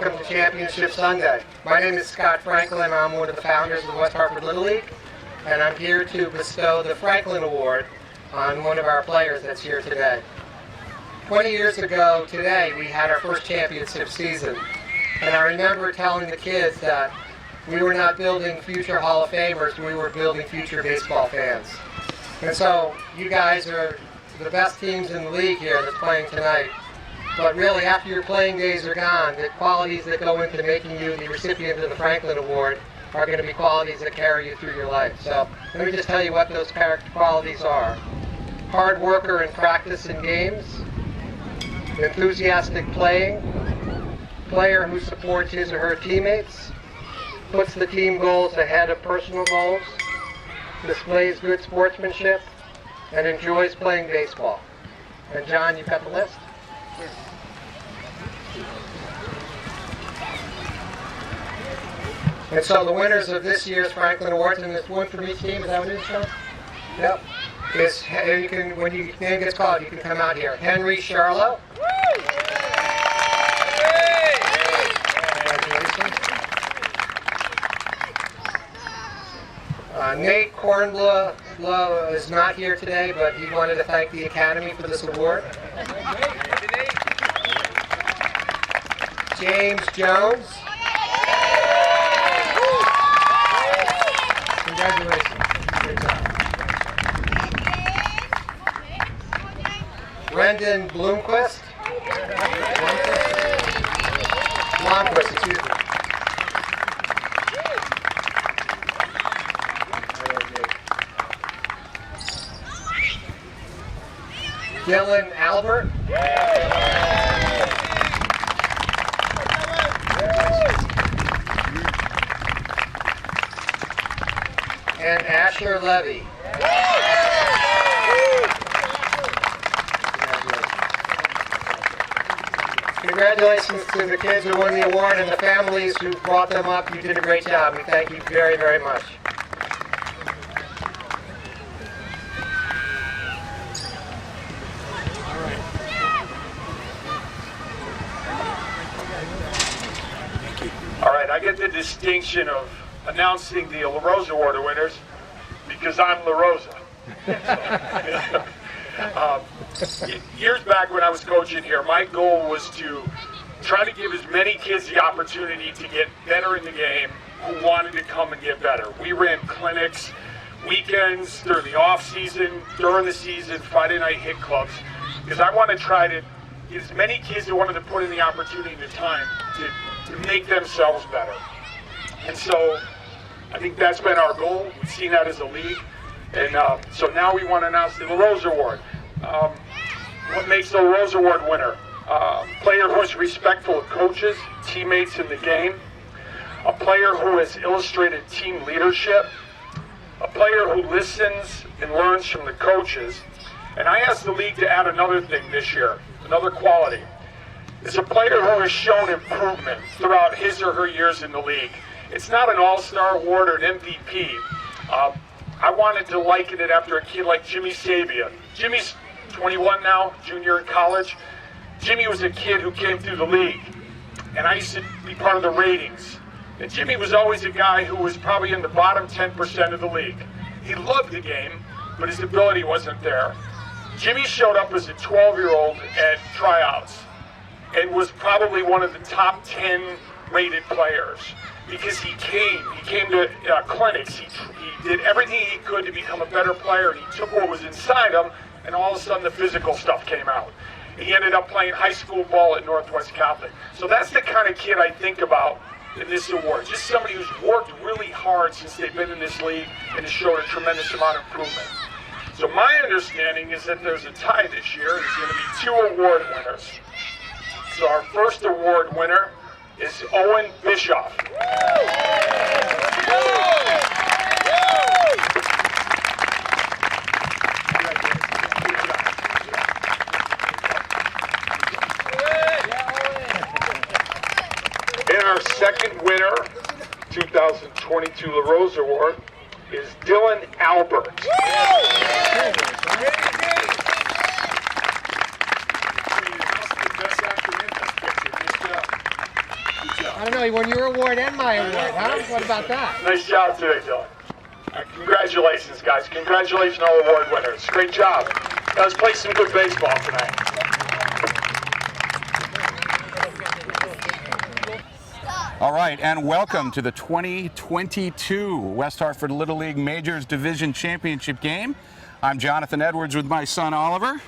welcome to Championship Sunday. My name is Scott Franklin. I'm one of the founders of the West Hartford Little League, and I'm here to bestow the Franklin Award on one of our players that's here today. 20 years ago today, we had our first championship season, and I remember telling the kids that we were not building future Hall of Famers, we were building future baseball fans. And so you guys are the best teams in the league here that's playing tonight. But really, after your playing days are gone, the qualities that go into making you the recipient of the Franklin Award are going to be qualities that carry you through your life. So let me just tell you what those character qualities are. Hard worker in practice and games, enthusiastic playing, player who supports his or her teammates, puts the team goals ahead of personal goals, displays good sportsmanship, and enjoys playing baseball. And John, you've got the list? And so the winners of this year's Franklin Awards, and there's one from each team, is that what it is, John? Yep. You can, when your name gets called, you can come out here. Henry Charlo. Nate Kornbluh is not here today, but he wanted to thank the Academy for this award. James Jones. Congratulations. Good job. Brendan Blomquist. Blomquist, excuse me. Dylan Albert. And Asher Levy. Congratulations to the kids who won the award and the families who brought them up. You did a great job. We thank you very, very much. All right, I get the distinction of announcing the Larosa Award winners because I'm Larosa. Years back when I was coaching here, my goal was to try to give as many kids the opportunity to get better in the game who wanted to come and get better. We ran clinics, weekends, during the off season, during the season, Friday night hit clubs, because I want to try to get as many kids who wanted to put in the opportunity and the time to make themselves better. And so I think that's been our goal. We've seen that as a league. And so now we want to announce the Larosa Award. What makes the Larosa Award winner? Player who is respectful of coaches, teammates in the game. A player who has illustrated team leadership. A player who listens and learns from the coaches. And I asked the league to add another thing this year, another quality. It's a player who has shown improvement throughout his or her years in the league. It's not an all-star award or an MVP. I wanted to liken it after a kid like Jimmy Sabia. Jimmy's 21 now, junior in college. Jimmy was a kid who came through the league, and I used to be part of the ratings. And Jimmy was always a guy who was probably in the bottom 10% of the league. He loved the game, but his ability wasn't there. Jimmy showed up as a 12-year-old at tryouts and was probably one of the top 10 rated players because he came to clinics. He did everything he could to become a better player, and he took what was inside him, and all of a sudden the physical stuff came out. He ended up playing high school ball at Northwest Catholic. So that's the kind of kid I think about in this award. Just somebody who's worked really hard since they've been in this league and has showed a tremendous amount of improvement. So my understanding is that there's a tie this year. There's going to be 2 award winners. So our first award winner is Owen Bischoff. And our second winner, 2022 Larosa Award, is Dylan Albert. don't know, he won your award and my award, huh? What about that? Nice job today, Dylan. Congratulations, guys. Congratulations, all award winners. Great job. Let's play some good baseball tonight. All right, and welcome to the 2022 West Hartford Little League Majors Division Championship game. I'm Jonathan Edwards with my son Oliver.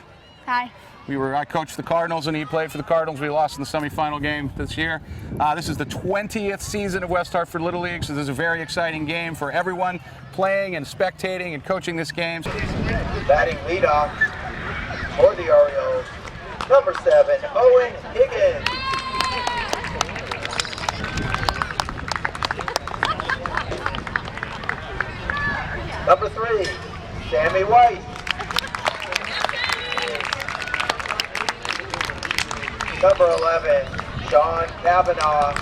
Hi. I coached the Cardinals and he played for the Cardinals. We lost in the semifinal game this year. This is the 20th season of West Hartford Little League, so this is a very exciting game for everyone playing and spectating and coaching this game. Batting leadoff for the Orioles, number 7, Owen Higgins. Number 3, Sammy White. Number 11, Sean Kavanaugh.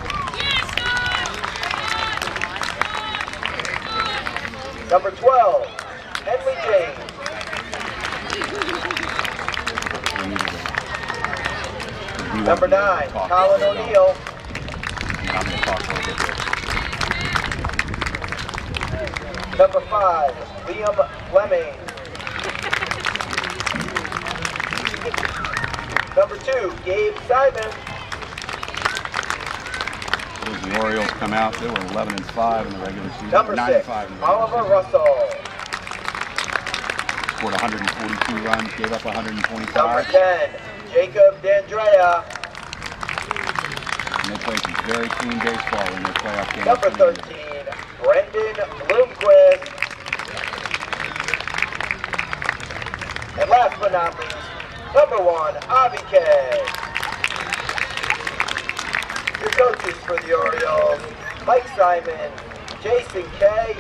Number 12, Henley James. Number 9, Colin O'Neill. Number 5, Liam Fleming. Number 2, Gabe Simon. The Orioles come out, they were 11-5 in the regular season. Number 6, Oliver Russell. Scored 142 runs, gave up 125. Number 10, Jacob D'Andrea. And they play some very clean baseball in their playoff games. Number 13, Brendan Bloomquist. And last but not least, number 1, Avi K. Your coaches for the Orioles, Mike Simon, Jason K,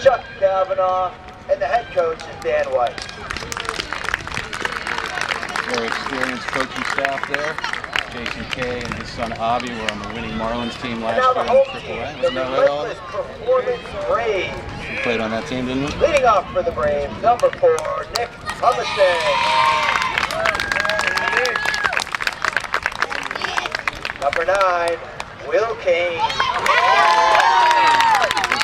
Chuck Kavanaugh, and the head coach is Dan White. Very experienced coaching staff there. Jason Kay and his son Avi were on the winning Marlins team last And now the year home in team, AAA. the Wasn't that right, Oliver? Relentless Performance Braves. We played on that team, didn't we? Leading off for the Braves, number 4, Nick Humison. Number 9, Will Kane. Will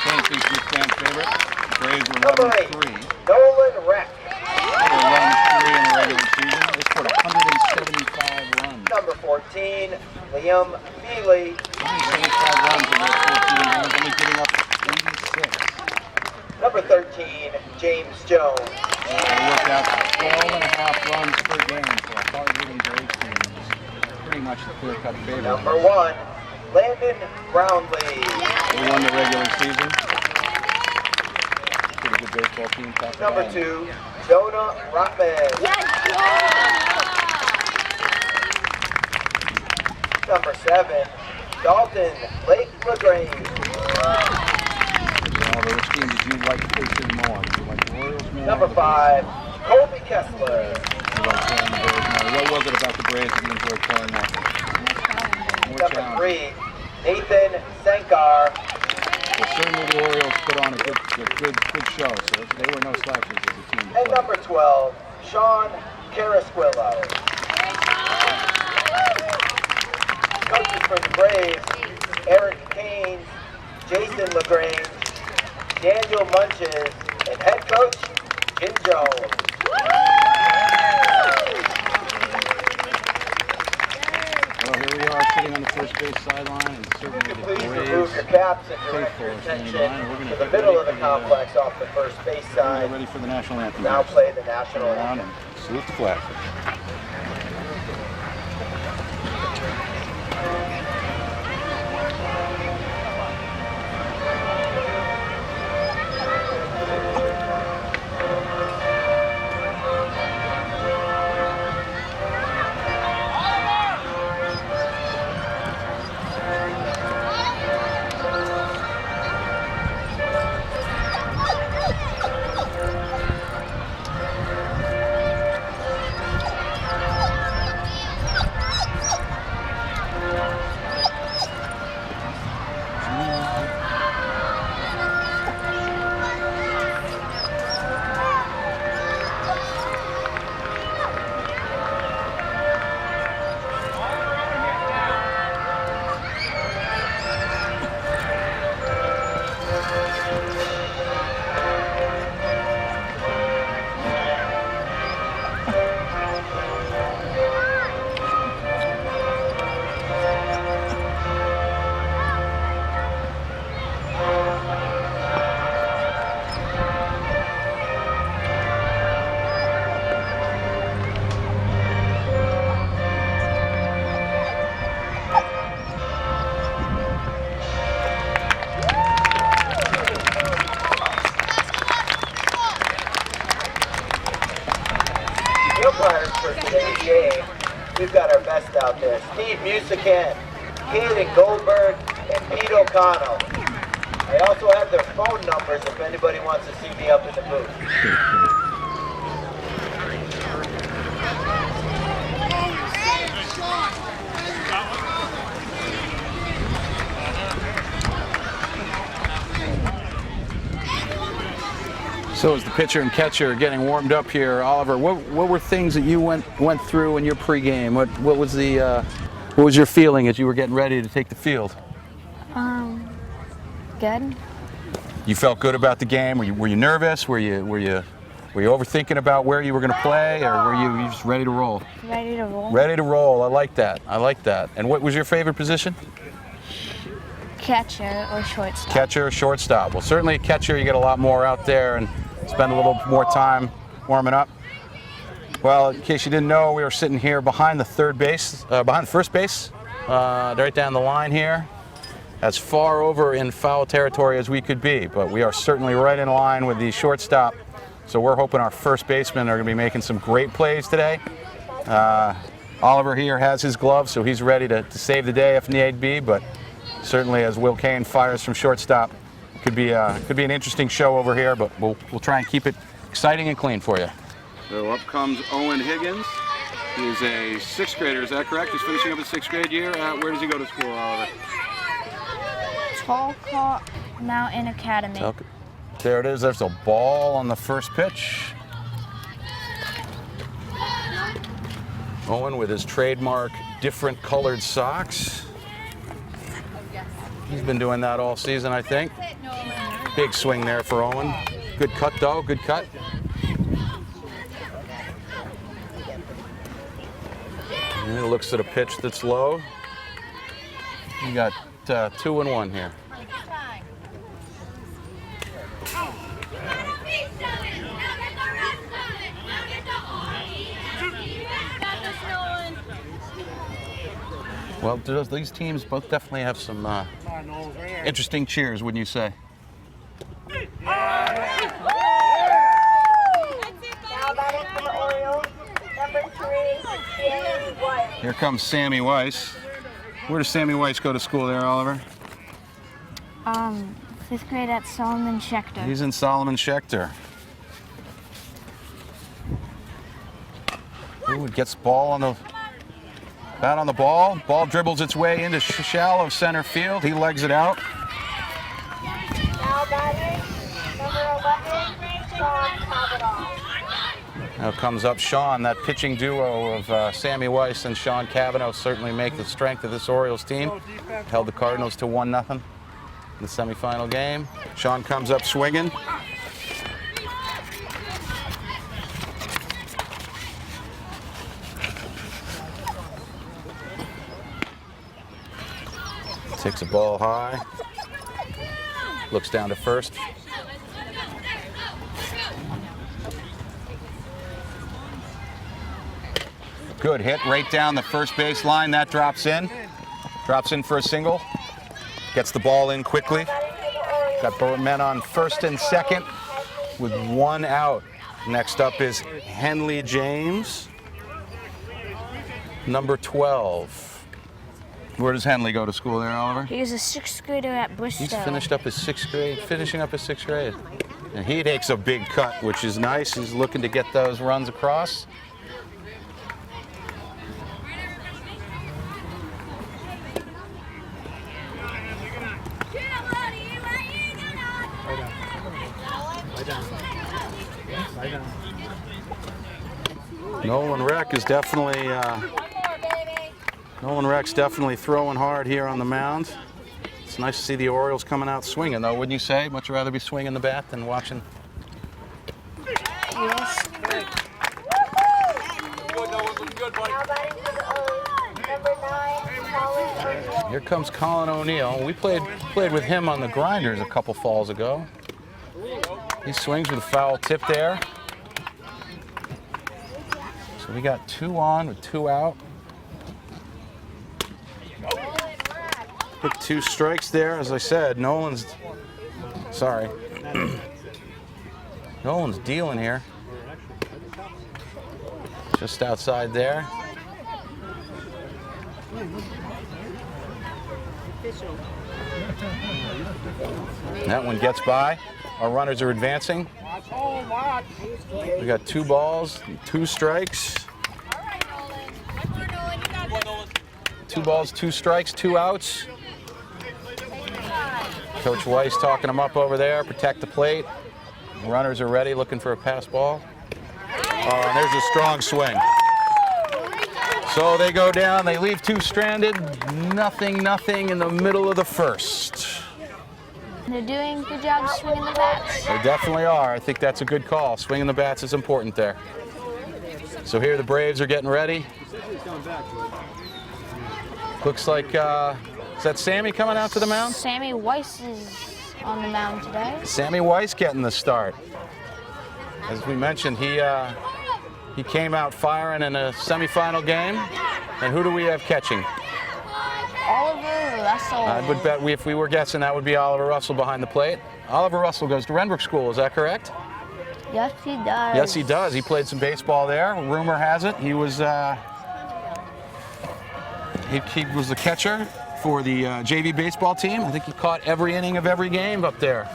Kane seems to be a fan favorite. The Braves were Number 8, 11-3. Nolan Reck. They were 11-3 in the regular season. They scored 175 runs. Number 14, Liam Feely. 175 runs in their 14 games, only giving up 86. Number 13, James Jones. They worked out 12.5 runs per game for a hard-hitting Braves team. Pretty much the clear-cut favorite. Number 1, Landon Brownlee. They won the regular season. Pretty good baseball team. Number 2, Jonah Rotman. Number 7, Dalton Lake LaGrange. Oliver, which team did you like to face in more? Did you like the Orioles more? Number 5, Colby Kessler. You like playing the Braves more? What was it about the Braves that you enjoyed playing more? More Number challenging. 3, Nathan Sankar. Well, certainly the Orioles put on a good show, so they were no slouches as a team to And play. number 12, Sean Carrasquillo. Coaches for the Braves, Eric Kane, Jason LaGrange, Daniel Munches, and head coach, Jim Jones. Well, here we are sitting on the first base sideline, and certainly the Please Braves remove your caps and direct your faithful are attention standing by. We're to going the middle of the complex off the first base Get side. ready for the national anthem. Now play the national Around anthem. and salute the flag. umpires for today's game, we've got our best out there. Steve Musican, Kaden Goldberg, and Pete O'Connell. I also have their phone numbers if anybody wants to see me up in the booth. So as the pitcher and catcher are getting warmed up here, Oliver, what were things that you went through in your pregame? What was your feeling as you were getting ready to take the field? Good. You felt good about the game? Were you nervous? Were you overthinking about where you were going to play, or were you just ready to roll? Ready to roll. Ready to roll. I like that. I like that. And what was your favorite position? Catcher or shortstop. Catcher or shortstop. Well, certainly a catcher, you get a lot more out there and spend a little more time warming up. Well, in case you didn't know, we were sitting here behind the first base, right down the line here. As far over in foul territory as we could be, but we are certainly right in line with the shortstop. So we're hoping our first basemen are going to be making some great plays today. Oliver here has his gloves, so he's ready to save the day if need be, but certainly as Will Kane fires from shortstop, could be an interesting show over here, but we'll try and keep it exciting and clean for you. So up comes Owen Higgins. He is a sixth grader, is that correct? He's finishing up his sixth grade year. Where does he go to school, Oliver? Talcott Mountain Academy. There it is. There's a ball on the first pitch. Owen with his trademark different colored socks. He's been doing that all season, I think. Big swing there for Owen. Good cut, though. Good cut. And he looks at a pitch that's low. You got 2-1 here. Well, these teams both definitely have some interesting cheers, wouldn't you say? Here comes Sammy Weiss. Where does Sammy Weiss go to school there, Oliver? 5th grade at Solomon Schechter. He's in Solomon Schechter. Ooh, gets ball on the bat on the ball. Ball dribbles its way into shallow center field. He legs it out. Now batting, number 11, Sean Kavanaugh. Now comes up Sean. That pitching duo of Sammy Weiss and Sean Kavanaugh certainly make the strength of this Orioles team. Held the Cardinals to 1-0 in the semifinal game. Sean comes up swinging. Takes a ball high. Looks down to first. Good hit right down the first base line. That drops in. Drops in for a single. Gets the ball in quickly. Got men on first and second with 1 out. Next up is Henley James, number 12. Where does Henley go to school there, Oliver? He was a 6th grader at Bristol. He's finished up his 6th grade, finishing up his 6th grade. And he takes a big cut, which is nice. He's looking to get those runs across. Nolan Reck is definitely throwing hard here on the mound. It's nice to see the Orioles coming out swinging, though, wouldn't you say? Much rather be swinging the bat than watching. Yes. Here comes Colin O'Neill. We played with him on the Grinders a couple falls ago. He swings with a foul tip there. So we got 2 on with 2 out. Hit 2 strikes there. As I said, Nolan's dealing here. Just outside there. That one gets by. Our runners are advancing. We got 2 balls, 2 strikes. 2 balls, 2 strikes, 2 outs. Coach Weiss talking them up over there. Protect the plate. The runners are ready, looking for a pass ball. Oh, and there's a strong swing. So they go down. They leave 2 stranded. Nothing in the middle of the first. They're doing a good job swinging the bats. They definitely are. I think that's a good call. Swinging the bats is important there. So here the Braves are getting ready. Looks like, is that Sammy coming out to the mound? Sammy Weiss is on the mound today. Sammy Weiss getting the start. As we mentioned, he came out firing in a semifinal game. And who do we have catching? Oliver Russell. I would bet if we were guessing, that would be Oliver Russell behind the plate. Oliver Russell goes to Renbrook School, is that correct? Yes, he does. Yes, he does. He played some baseball there. Rumor has it he was he was the catcher for the JV baseball team. I think he caught every inning of every game up there.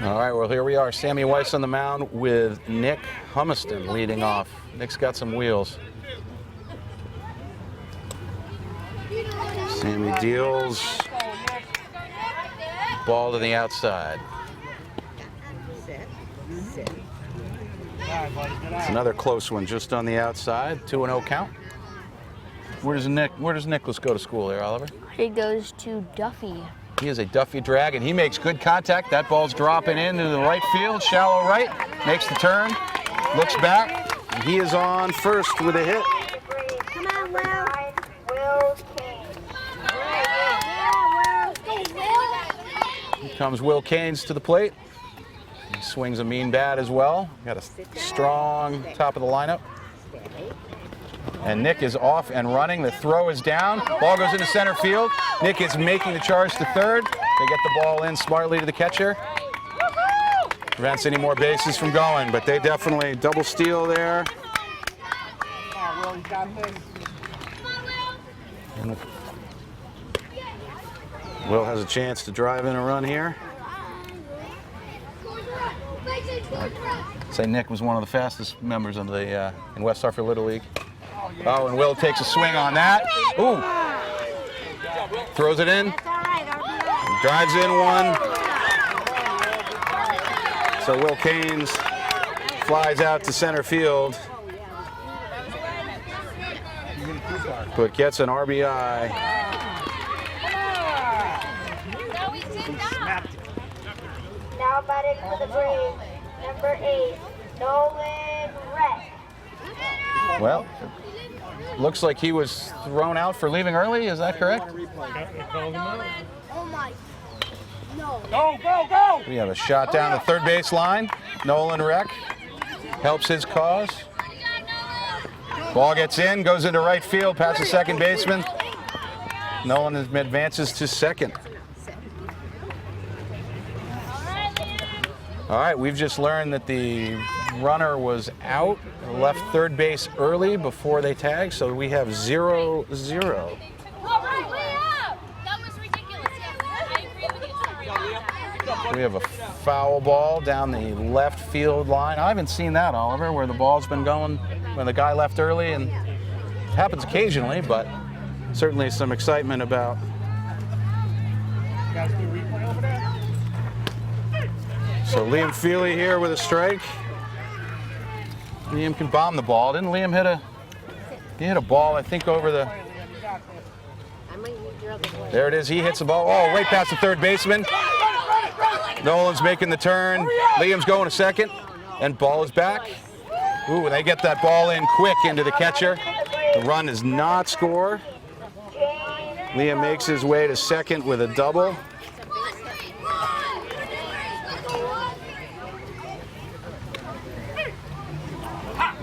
All right, well, here we are. Sammy Weiss on the mound with Nick Humiston leading off. Nick's got some wheels. Sammy deals. Ball to the outside. It's another close one just on the outside. 2-0 count. Where does Nicholas go to school there, Oliver? He goes to Duffy. He is a Duffy Dragon. He makes good contact. That ball's dropping into the right field, shallow right. Makes the turn, looks back. He is on first with a hit. Come on, Will Kane. Here comes Will Keynes to the plate. He swings a mean bat as well. Got a strong top of the lineup. And Nick is off and running. The throw is down. Ball goes into center field. Nick is making the charge to third. They get the ball in smartly to the catcher. Prevents any more bases from going, but they definitely double steal there. And Will has a chance to drive in a run here. I'd say Nick was one of the fastest members of the in West Hartford Little League. Oh, and Will takes a swing on that. Ooh. Throws it in. Drives in one. So Will Keynes flies out to center field, but gets an RBI. Now batting for the Braves, number 8, Nolan Reck. Well, looks like he was thrown out for leaving early. Is that correct? Oh my. No. Go! We have a shot down the third base line. Nolan Reck helps his cause. Ball gets in, goes into right field, past the second baseman. Nolan advances to second. All right, we've just learned that the runner was out, left third base early before they tagged, so we have 0-0. We have a foul ball down the left field line. I haven't seen that, Oliver, where the ball's been going when the guy left early, and it happens occasionally, but certainly some excitement about. So Liam Feely here with a strike. Liam can bomb the ball. Didn't Liam hit a ball, I think, over the. There it is. He hits the ball. Oh, right past the third baseman. Nolan's making the turn. Liam's going to second, and ball is back. Ooh, they get that ball in quick into the catcher. The run does not score. Liam makes his way to second with a double.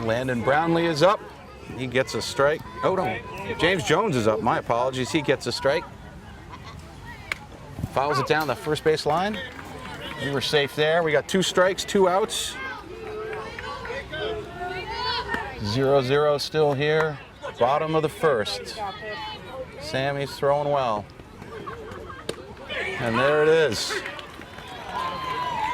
Landon Brownlee is up. He gets a strike. Oh, no. James Jones is up. My apologies. He gets a strike. Fouls it down the first base line. We were safe there. We got 2 strikes, 2 outs. 0-0 still here. Bottom of the first. Sammy's throwing well. And there it is.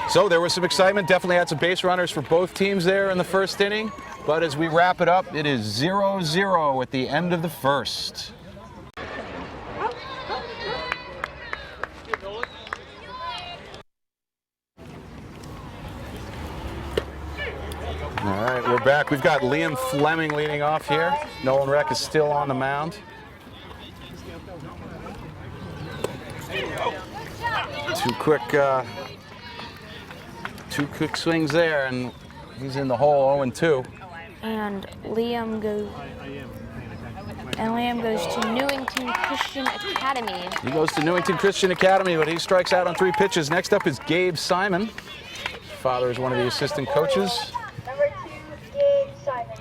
So there was some excitement. Definitely had some base runners for both teams there in the first inning. But as we wrap it up, it is 0-0 at the end of the first. All right, we're back. We've got Liam Fleming leading off here. Nolan Reck is still on the mound. Two quick swings there, and he's in the hole 0-2. And Liam goes to Newington Christian Academy. He goes to Newington Christian Academy, but he strikes out on 3 pitches. Next up is Gabe Simon. His father is one of the assistant coaches. Number 2, Gabe Simon.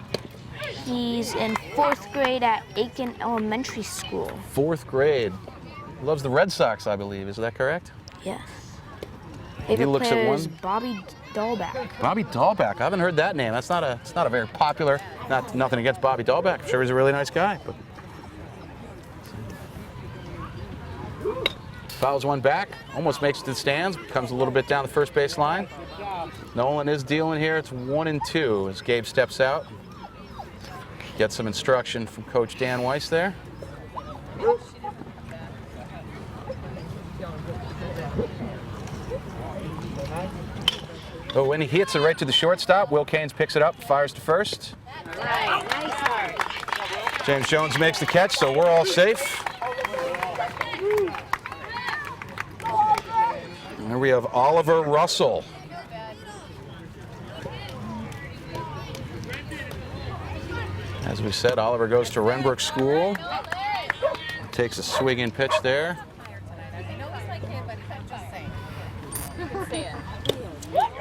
He's in 4th grade at Aiken Elementary School. 4th grade. Loves the Red Sox, I believe. Is that correct? Yes. He Favorite looks player at is one. Bobby Dahlback. Bobby Dahlback. I haven't heard that name. It's not a very popular. Nothing against Bobby Dahlback. I'm sure he's a really nice guy. But fouls one back. Almost makes it to the stands. Comes a little bit down the first base line. Nolan is dealing here. It's 1-2 as Gabe steps out. Gets some instruction from Coach Dan Weiss there. Oh, when he hits it right to the shortstop, Will Caines picks it up, fires to first. James Jones makes the catch, so we're all safe. And here we have Oliver Russell. As we said, Oliver goes to Renbrook School. Takes a swinging pitch there.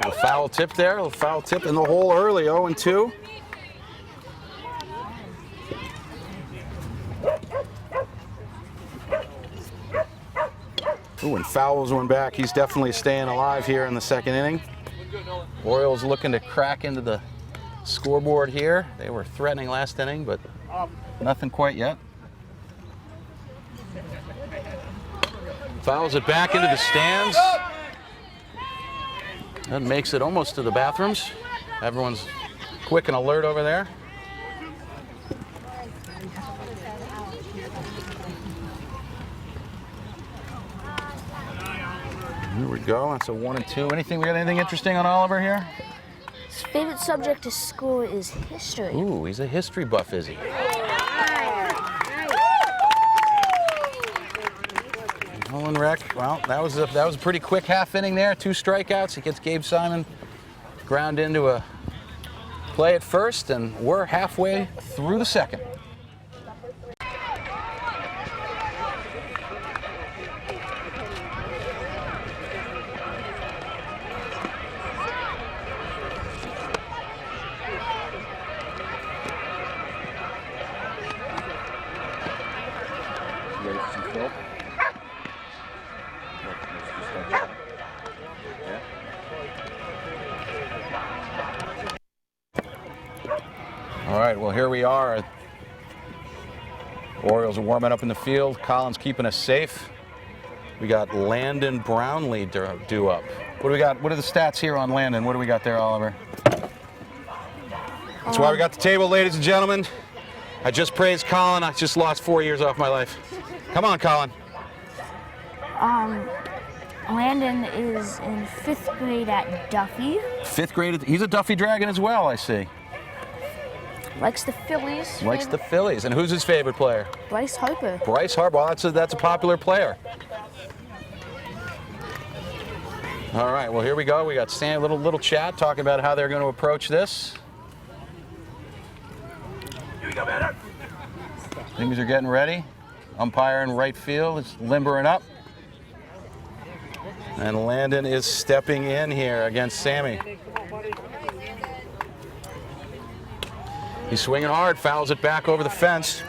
A foul tip there, a foul tip in the hole early, 0-2. Ooh, and fouls one back. He's definitely staying alive here in the second inning. Orioles looking to crack into the scoreboard here. They were threatening last inning, but nothing quite yet. Fouls it back into the stands. That makes it almost to the bathrooms. Everyone's quick and alert over there. Here we go. That's a 1-2. We got anything interesting on Oliver here? His favorite subject to school is history. Ooh, he's a history buff, is he? Nolan Reck, well, that was a pretty quick half inning there. 2 strikeouts. He gets Gabe Simon ground into a play at first, and we're halfway through the second. All right, well, here we are. Orioles are warming up in the field. Colin's keeping us safe. We got Landon Brownlee due up. What do we got? What are the stats here on Landon? What do we got there, Oliver? That's why we got the table, ladies and gentlemen. I just praised Colin. I just lost 4 years off my life. Come on, Colin. Landon is in 5th grade at Duffy. 5th grade. He's a Duffy Dragon as well, I see. Likes the Phillies. Likes the Phillies. And who's his favorite player? Bryce Harper. Bryce Harper. Well, that's a popular player. All right. Well, here we go. We got Sam. Little chat talking about how they're going to approach this. Here we go, batter. Things are getting ready. Umpire in right field is limbering up. And Landon is stepping in here against Sammy. He's swinging hard, fouls it back over the fence.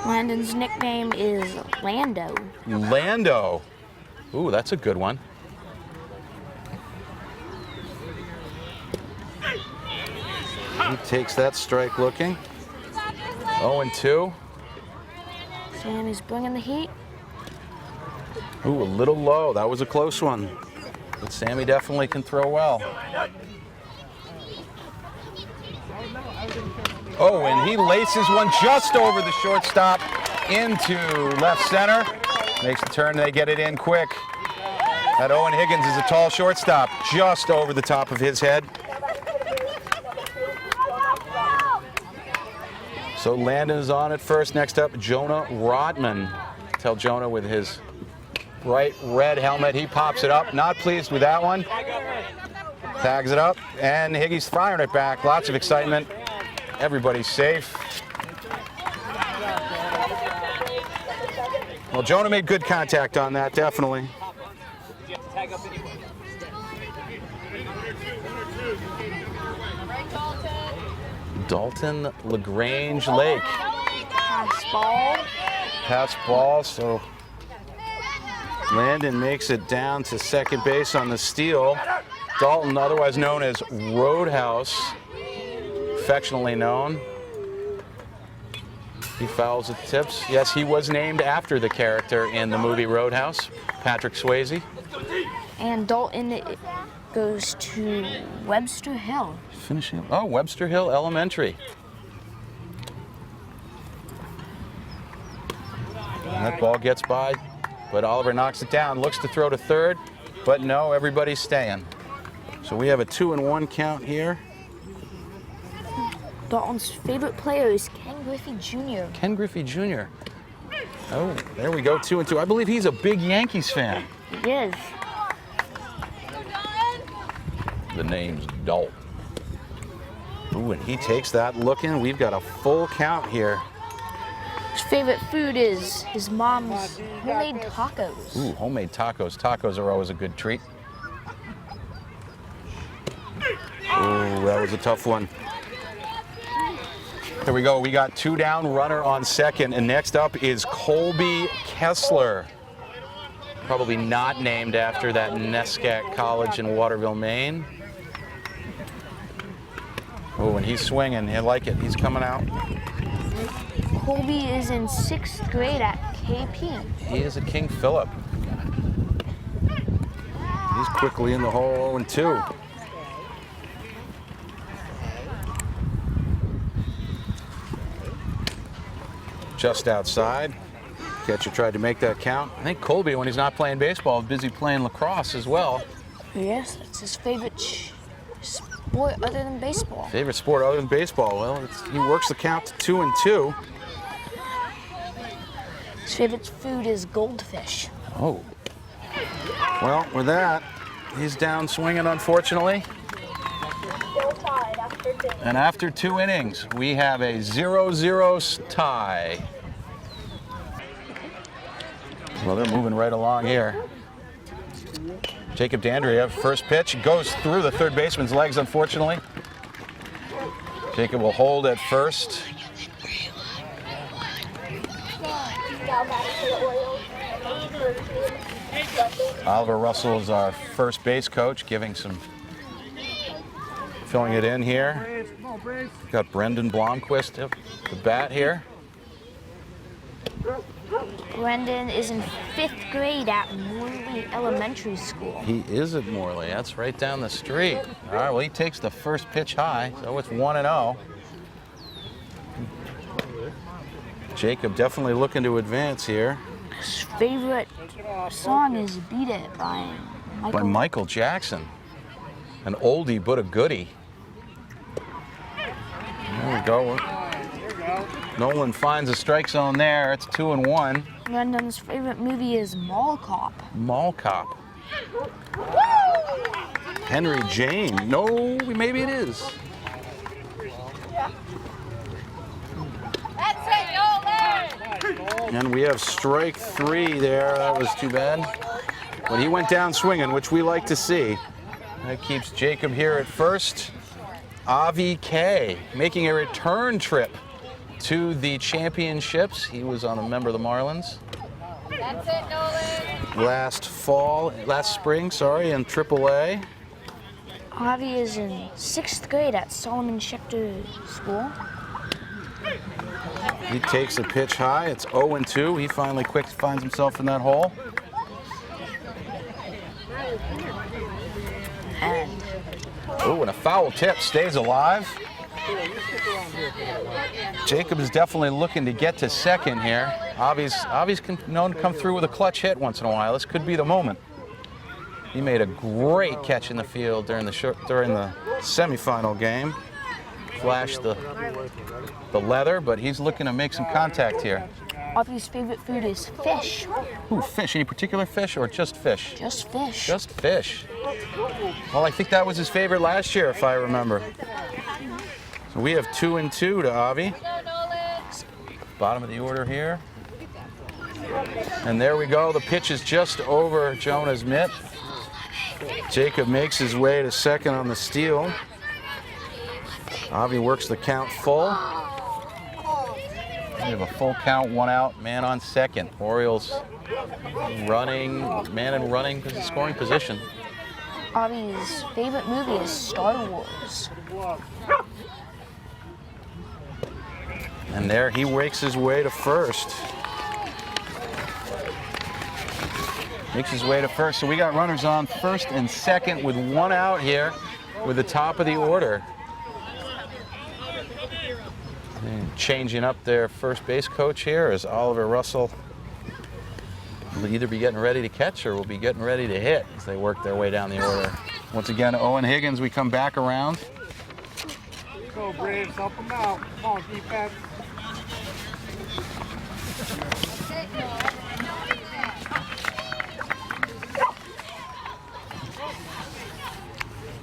Landon's nickname is Lando. Lando. Ooh, that's a good one. He takes that strike looking. 0-2. Sammy's bringing the heat. Ooh, a little low. That was a close one. But Sammy definitely can throw well. Oh, and he laces one just over the shortstop into left center. Makes the turn, they get it in quick. That Owen Higgins is a tall shortstop, just over the top of his head. So Landon is on at first. Next up, Jonah Rodman. Tell Jonah with his bright red helmet, he pops it up. Not pleased with that one. Tags it up, and Higgy's firing it back. Lots of excitement. Everybody's safe. Well, Jonah made good contact on that, definitely. Dalton LaGrange Lake. Pass ball, so Landon makes it down to second base on the steal. Dalton, otherwise known as Roadhouse, affectionately known. He fouls at tips. Yes, he was named after the character in the movie Roadhouse, Patrick Swayze. And Dalton goes to Webster Hill. Finishing. Oh, Webster Hill Elementary. And that ball gets by, but Oliver knocks it down. Looks to throw to third, but no, everybody's staying. So we have a 2-1 count here. Dalton's favorite player is Ken Griffey Jr. Ken Griffey Jr. Oh, there we go, 2-2. I believe he's a big Yankees fan. He is. The name's Dalton. Ooh, and he takes that looking. We've got a full count here. His favorite food is his mom's homemade tacos. Ooh, homemade tacos. Tacos are always a good treat. Ooh, that was a tough one. Here we go. We got 2 down, runner on second, and next up is Colby Kessler. Probably not named after that Nescat College in Waterville, Maine. Oh, and he's swinging. I like it. He's coming out. Colby is in 6th grade at KP. He is at King Philip. He's quickly in the hole, 0-2. Just outside. Catcher tried to make that count. I think Colby, when he's not playing baseball, is busy playing lacrosse as well. Yes, that's his favorite sport other than baseball. Favorite sport other than baseball? Well, he works the count to 2-2. His favorite food is goldfish. Oh. Well, with that, he's down swinging, unfortunately. Still tied after 2. And after 2 innings, we have a 0-0 tie. Well, they're moving right along here. Jacob Dandria, first pitch, goes through the third baseman's legs, unfortunately. Jacob will hold at first. Oliver Russell is our first base coach, filling it in here. Got Brendan Blomquist at the bat here. Brendan is in 5th grade at Morley Elementary School. He is at Morley. That's right down the street. All right, well, he takes the first pitch high, so it's 1-0. Jacob definitely looking to advance here. His favorite song is Beat It by Michael Jackson. An oldie but a goodie. There we go. Nolan finds a strike zone there. It's 2-1. Brendan's favorite movie is Mall Cop. Mall Cop. Henry Jane. No, maybe it is. That's it, Nolan! And we have strike 3 there. That was too bad. But he went down swinging, which we like to see. That keeps Jacob here at first. Avi K making a return trip to the championships. He was on a member of the Marlins. That's it, Nolan! Last spring, in AAA. Avi is in 6th grade at Solomon Schechter School. He takes a pitch high. It's 0-2. He finally quick finds himself in that hole. And Oh, and a foul tip stays alive. Jacob is definitely looking to get to second here. Avi's known to come through with a clutch hit once in a while. This could be the moment. He made a great catch in the field during the semifinal game. Flashed the leather, but he's looking to make some contact here. Avi's favorite food is fish. Ooh, fish. Any particular fish or just fish? Just fish. Just fish. Well, I think that was his favorite last year, if I remember. So we have 2-2 to Avi. Bottom of the order here. And there we go. The pitch is just over Jonah's mitt. Jacob makes his way to second on the steal. Avi works the count full. We have a full count, 1 out, man on second. Orioles running, man in running scoring position. Avi's favorite movie is Star Wars. And there he wakes his way to first. Makes his way to first. So we got runners on first and second with 1 out here with the top of the order. And changing up their first base coach here is Oliver Russell. Will either be getting ready to catch or will be getting ready to hit as they work their way down the order. Once again, Owen Higgins, we come back around. Go Braves, help them out. Come on, defense.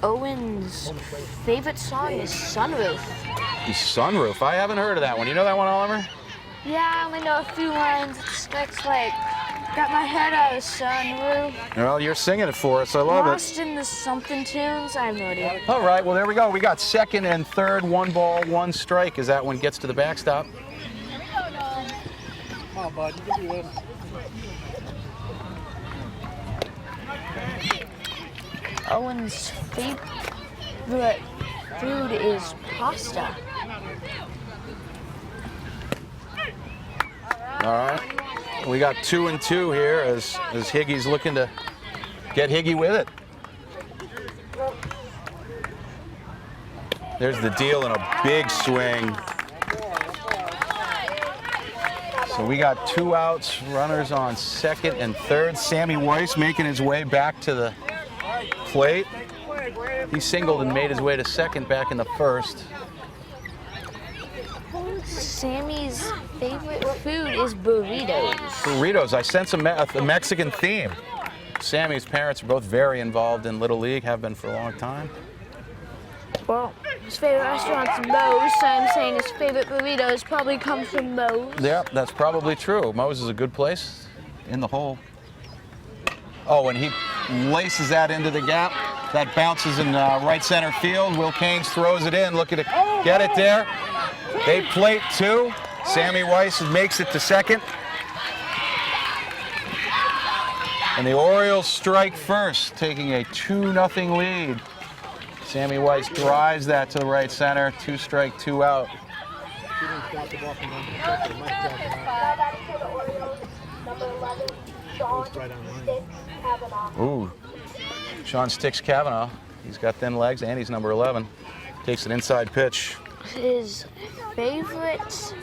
Owen's favorite song is Sunroof. The Sunroof. I haven't heard of that one. You know that one, Oliver? Yeah, I only know a few lines. It's like, got my head out of sunroof. Well, you're singing it for us. I love Lost in the something tunes. I have no idea. it. All right, well, there we go. We got second and third, 1 ball, 1 strike as that one gets to the backstop. Come on, bud. You can do this. Owen's favorite food is pasta. All right. We got 2-2 here as Higgy's looking to get Higgy with it. There's the deal and a big swing. So we got 2 outs, runners on second and third. Sammy Weiss making his way back to the plate. He singled and made his way to second back in the first. Sammy's favorite food is burritos. Burritos. I sense a Mexican theme. Sammy's parents are both very involved in Little League, have been for a long time. Well, his favorite restaurant's Moe's, so I'm saying his favorite burritos probably come from Moe's. Yeah, that's probably true. Moe's is a good place in the hole. Oh, and he laces that into the gap. That bounces in right center field. Will Keynes throws it in, looking to get it there. They plate 2. Sammy Weiss makes it to second. And the Orioles strike first, taking a 2-0 lead. Sammy Weiss drives that to the right center. 2 strike, 2 out. Ooh, Sean Sticks Cavanaugh. He's got thin legs and he's number 11. Takes an inside pitch. His favorite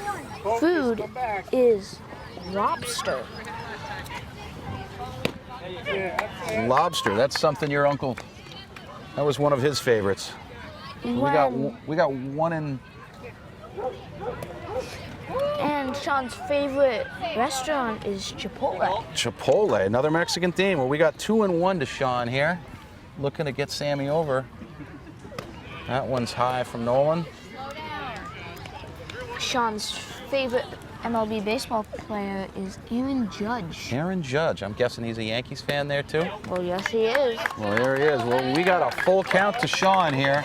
food is lobster. Lobster, that's something your uncle, that was one of his favorites. We got 1 in. And Sean's favorite restaurant is Chipotle. Chipotle, another Mexican theme. Well, we got 2-1 to Sean here. Looking to get Sammy over. That one's high from Nolan. Sean's favorite MLB baseball player is Aaron Judge. Aaron Judge. I'm guessing he's a Yankees fan there too? Well, yes, he is. Well, there he is. Well, we got a full count to Sean here.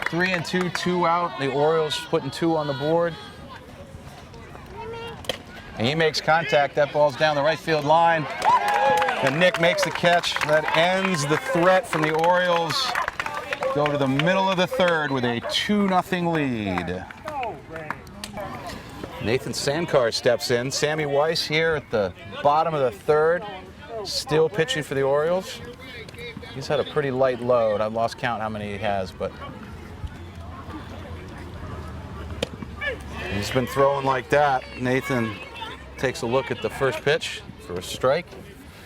3-2, 2 out. The Orioles putting 2 on the board. And he makes contact. That ball's down the right field line. And Nick makes the catch. That ends the threat from the Orioles. go to the middle of the third with a 2-0 lead. Nathan Sankar steps in. Sammy Weiss here at the bottom of the third, still pitching for the Orioles. He's had a pretty light load. I've lost count how many he has, but he's been throwing like that. Nathan takes a look at the first pitch for a strike.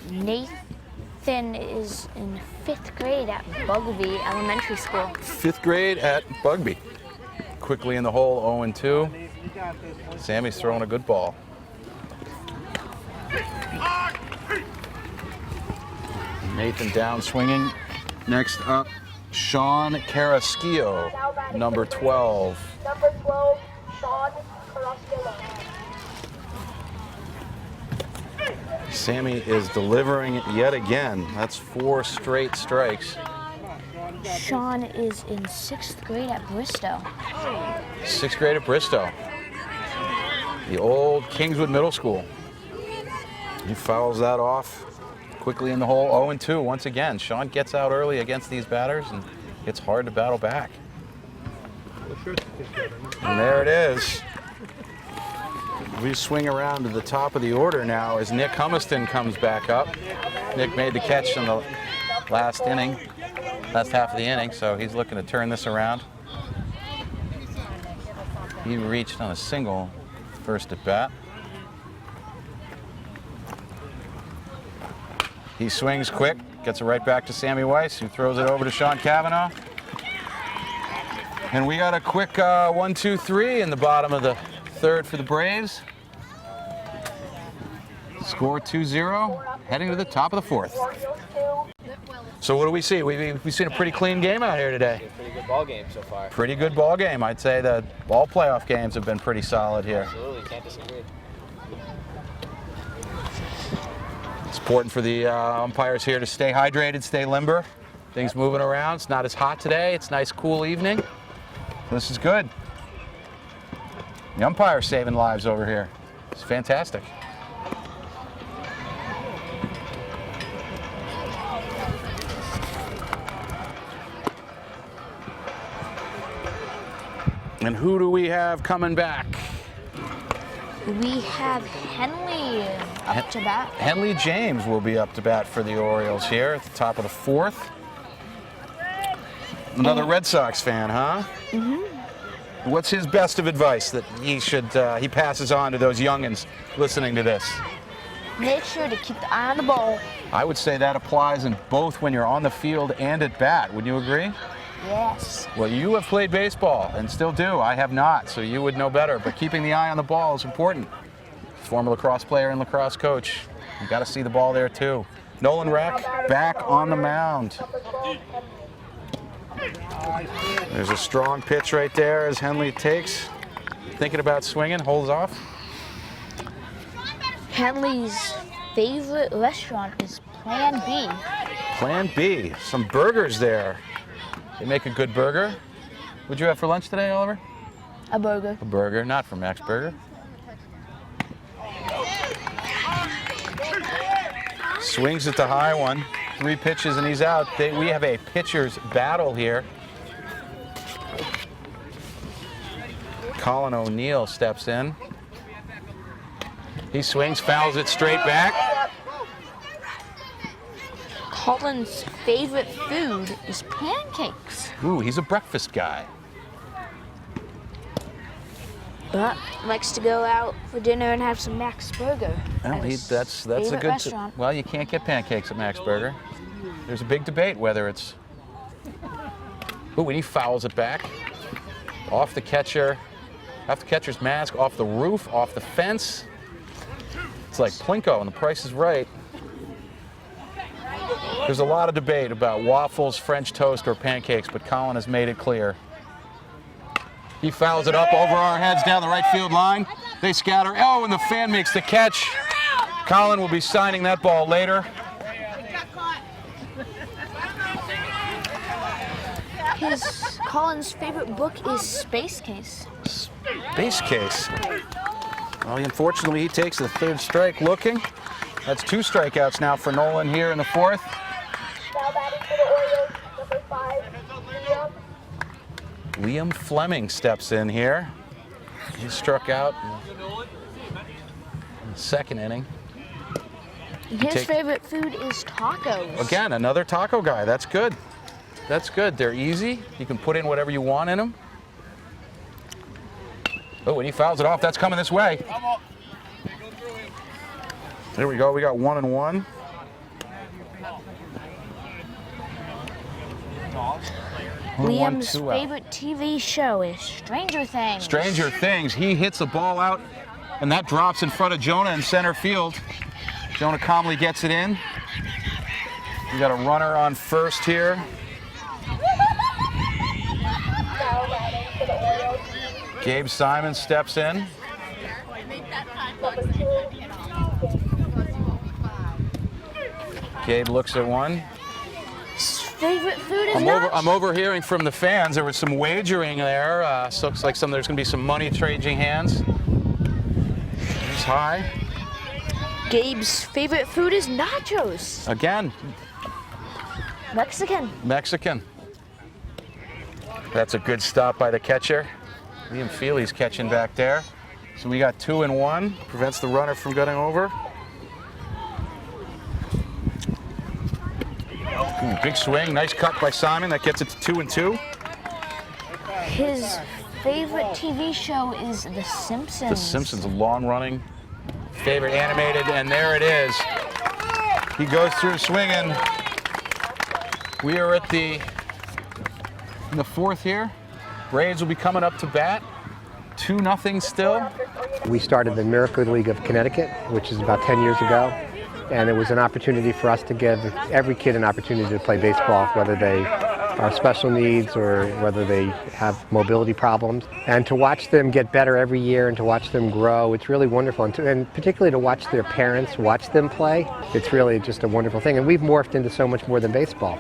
Nathan is in 5th grade at Bugby Elementary School. 5th grade at Bugby. Quickly in the hole, 0-2. Sammy's throwing a good ball. Nathan down swinging. Next up, Sean Carrasquillo, number 12. Number 12, Sean Carrasquillo. Sammy is delivering yet again. That's 4 straight strikes. Sean is in 6th grade at Bristow. 6th grade at Bristow. The old Kingswood Middle School. He fouls that off quickly in the hole, 0-2 once again. Sean gets out early against these batters and it's hard to battle back. And there it is. We swing around to the top of the order now as Nick Humiston comes back up. Nick made the catch in the last half of the inning, so he's looking to turn this around. He reached on a single first at bat. He swings quick, gets it right back to Sammy Weiss, who throws it over to Sean Cavanaugh. And we got a quick 1-2-3 in the bottom of the third for the Braves. Score 2-0, heading to the top of the fourth. So what do we see? We've seen a pretty clean game out here today. Pretty good ball game so far. Pretty good ball game. I'd say that all playoff games have been pretty solid here. Absolutely, can't disagree. It's important for the umpires here to stay hydrated, stay limber. Things moving around. It's not as hot today. It's a nice, cool evening. This is good. The umpire's saving lives over here. It's fantastic. And who do we have coming back? We have Henley up to bat. Henley James will be up to bat for the Orioles here at the top of the fourth. Another Red Sox fan, huh? Mm-hmm. What's his best of advice that he passes on to those youngins listening to this? Make sure to keep the eye on the ball. I would say that applies in both when you're on the field and at bat. Would you agree? Yes. Well, you have played baseball and still do. I have not, so you would know better. But keeping the eye on the ball is important. Former lacrosse player and lacrosse coach. You got to see the ball there too. Nolan Rack back on the mound. There's a strong pitch right there as Henley takes. Thinking about swinging, holds off. Henley's favorite restaurant is Plan B. Plan B. Some burgers there. They make a good burger. What'd you have for lunch today, Oliver? A burger. A burger, not from Max Burger. Swings at the high one. 3 pitches and he's out. We have a pitcher's battle here. Colin O'Neill steps in. He swings, fouls it straight back. Colin's favorite food is pancakes. Ooh, he's a breakfast guy. But likes to go out for dinner and have some Max Burger. Well, that's a good restaurant. Well, you can't get pancakes at Max Burger. There's a big debate whether it's. Ooh, and he fouls it back. Off the catcher, off the catcher's mask, off the roof, off the fence. It's like Plinko and The Price is Right. There's a lot of debate about waffles, French toast, or pancakes, but Colin has made it clear. He fouls it up over our heads down the right field line. They scatter. Oh, and the fan makes the catch. Colin will be signing that ball later. Colin's favorite book is Space Case. Space Case. Well, unfortunately, he takes the third strike looking. That's 2 strikeouts now for Nolan here in the fourth. Now batting for the Orioles, number 5, Liam Liam Fleming steps in here. He struck out in the second inning. His favorite food is tacos. Again, another taco guy. That's good. That's good. They're easy. You can put in whatever you want in them. Oh, and he fouls it off. That's coming this way. There we go. We got 1-1. Liam's favorite TV show is Stranger Things. Stranger Things. He hits the ball out, and that drops in front of Jonah in center field. Jonah calmly gets it in. We got a runner on first here. Gabe Simon steps in. Gabe looks at one. His favorite food is nachos. I'm overhearing from the fans. There was some wagering there. So looks like there's going to be some money changing hands. It's high. Gabe's favorite food is nachos. Again. Mexican. That's a good stop by the catcher. Liam Feely's catching back there. So we got 2-1. Prevents the runner from getting over. Ooh, big swing. Nice cut by Simon. That gets it to 2-2. His favorite TV show is The Simpsons. The Simpsons, a long-running favorite animated, and there it is. He goes through swinging. We are at in the fourth here. Braves will be coming up to bat. 2-0 still. We started the Miracle League of Connecticut, which is about 10 years ago, and it was an opportunity for us to give every kid an opportunity to play baseball, whether they are special needs or whether they have mobility problems. And to watch them get better every year and to watch them grow, it's really wonderful. And particularly to watch their parents watch them play, it's really just a wonderful thing. And we've morphed into so much more than baseball.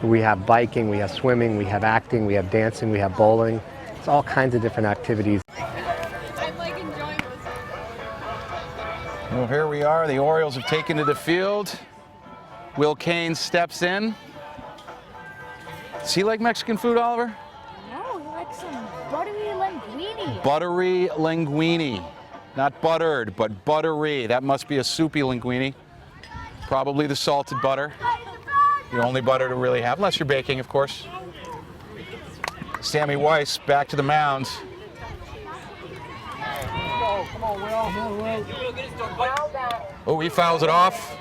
We have biking, we have swimming, we have acting, we have dancing, we have bowling. It's all kinds of different activities. Well, here we are. The Orioles have taken to the field. Will Kane steps in. Does he like Mexican food, Oliver? No, he likes some buttery linguine. Buttery linguine. Not buttered, but buttery. That must be a soupy linguine. Probably the salted butter. The only butter to really have, unless you're baking, of course. Sammy Weiss back to the mound. Oh, he fouls it off.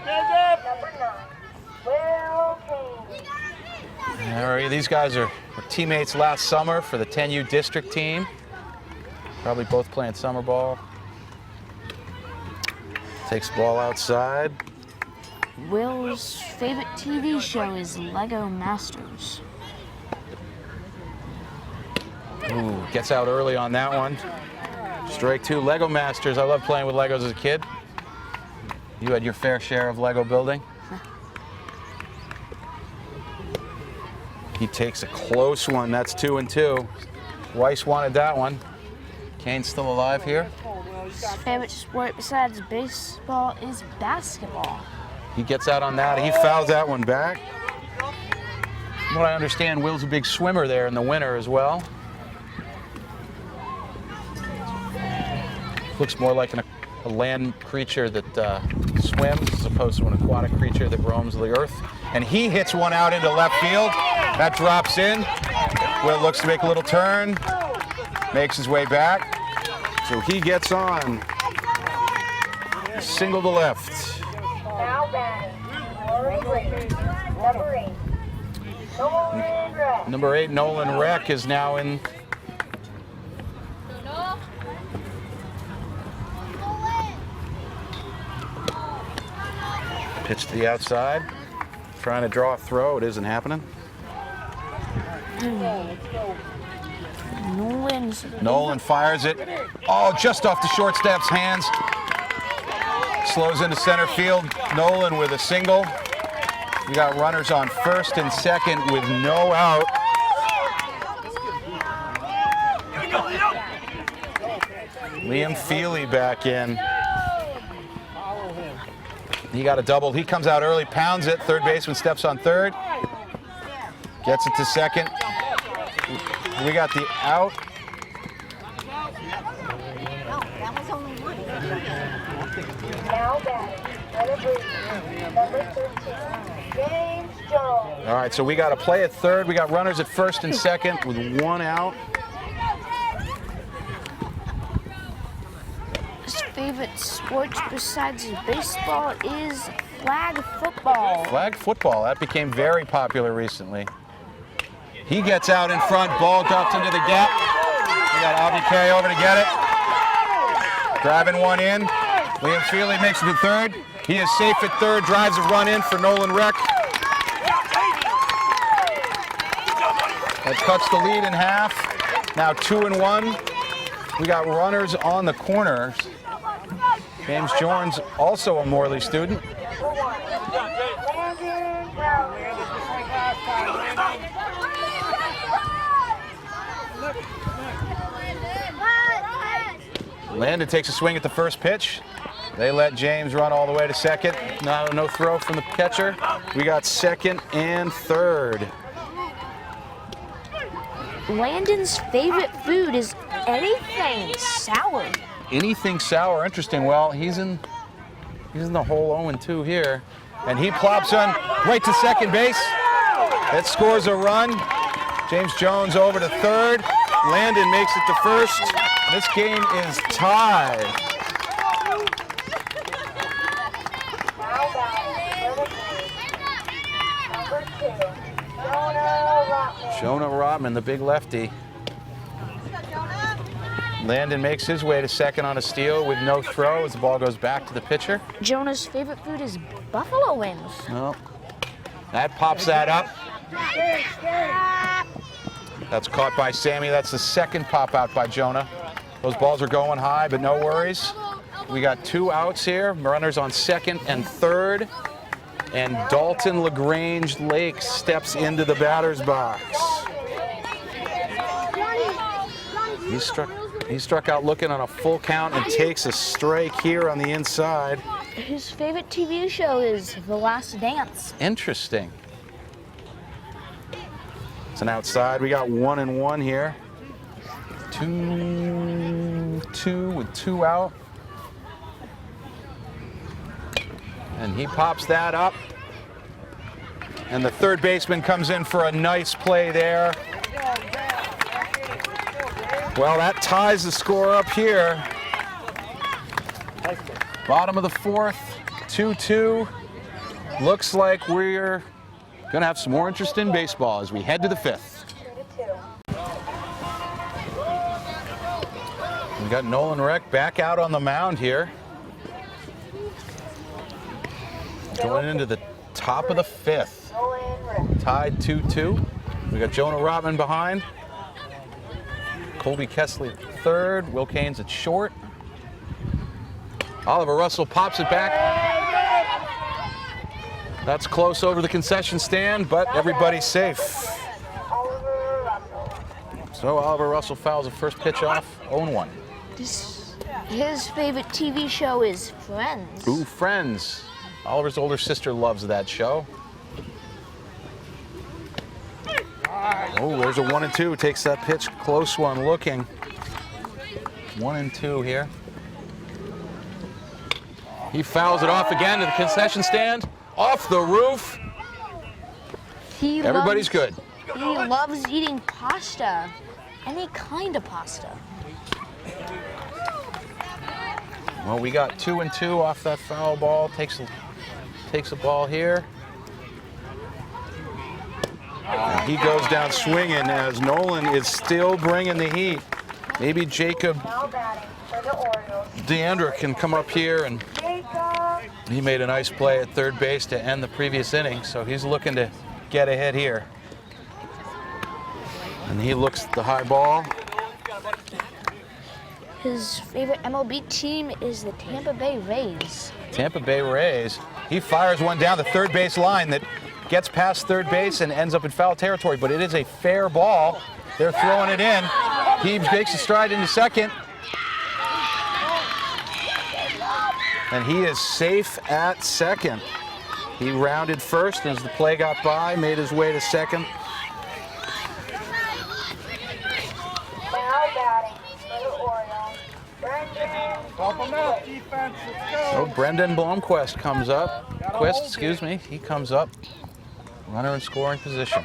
These guys are teammates last summer for the 10U district team. Probably both playing summer ball. Takes the ball outside. Will's favorite TV show is Lego Masters. Ooh, gets out early on that one. Strike two. Lego Masters. I love playing with Legos as a kid. You had your fair share of Lego building. He takes a close one. That's 2-2. Weiss wanted that one. Kane's still alive here. His favorite sport besides baseball is basketball. He gets out on that. He fouls that one back. From what I understand, Will's a big swimmer there in the winter as well. Looks more like a land creature that swims as opposed to an aquatic creature that roams the earth. And he hits one out into left field. That drops in. Will looks to make a little turn. Makes his way back. So he gets on. Single to left. Now batting, Number 8, Nolan Reck is now in. Pitch to the outside. Trying to draw a throw. It isn't happening. Nolan fires it. Oh, just off the shortstop's hands. Slows into center field. Nolan with a single. We got runners on first and second with no out. Liam Feely back in. He got a double. He comes out early, pounds it. Third baseman steps on third. Gets it to second. We got the out. Now batting, number 13, James Jones. All right, so we got a play at third. We got runners at first and second with one out. His favorite sports besides baseball is flag football. Flag football, that became very popular recently. He gets out in front, ball drops into the gap. We got Abike over to get it. Driving one in. Liam Feely makes it to third. He is safe at third, drives a run in for Nolan Reck. That cuts the lead in half. Now 2-1. We got runners on the corners. James Jorns, also a Morley student. Landon takes a swing at the first pitch. They let James run all the way to second. No throw from the catcher. We got second and third. Landon's favorite food is anything sour. Anything sour, interesting. Well, he's in the hole 0-2 here. And he plops on right to second base. That scores a run. James Jones over to third. Landon makes it to first. This game is tied. Jonah Rotman, the big lefty. Landon makes his way to second on a steal with no throw as the ball goes back to the pitcher. Jonah's favorite food is buffalo wings. No. That pops that up. That's caught by Sammy. That's the second pop out by Jonah. Those balls are going high, but no worries. We got two outs here. Runners on second and third. And Dalton LaGrange Lake steps into the batter's box. He struck out looking on a full count and takes a strike here on the inside. His favorite TV show is The Last Dance. Interesting. It's an outside. We got 1-1 here. 2-2 with two out. And he pops that up. And the third baseman comes in for a nice play there. Well, that ties the score up here. Bottom of the fourth, 2-2. Looks like we're going to have some more interest in baseball as we head to the fifth. We got Nolan Reck back out on the mound here. Going into the top of the fifth. Tied 2-2. We got Jonah Rotman behind. Colby Kessler at third. Will Canes at short. Oliver Russell pops it back. That's close over the concession stand, but everybody's safe. So Oliver Russell fouls the first pitch off, 0-1. His favorite TV show is Friends. Ooh, Friends. Oliver's older sister loves that show. Oh, there's a 1-2. Takes that pitch, close one looking. 1-2 here. He fouls it off again to the concession stand. Off the roof. Everybody's good. He loves eating pasta. Any kind of pasta. Well, we got 2-2 off that foul ball. Takes a ball here. And he goes down swinging as Nolan is still bringing the heat. Maybe Jacob Deandra can come up here, and he made a nice play at third base to end the previous inning, so he's looking to get ahead here. And he looks at the high ball. His favorite MLB team is the Tampa Bay Rays. Tampa Bay Rays. He fires one down the third base line that gets past third base and ends up in foul territory, but it is a fair ball. They're throwing it in. He takes a stride into second. And he is safe at second. He rounded first as the play got by, made his way to second. Help him out, defense. Let's go. So Brendan Blomquist comes up. Quist, excuse me. He comes up. Runner in scoring position.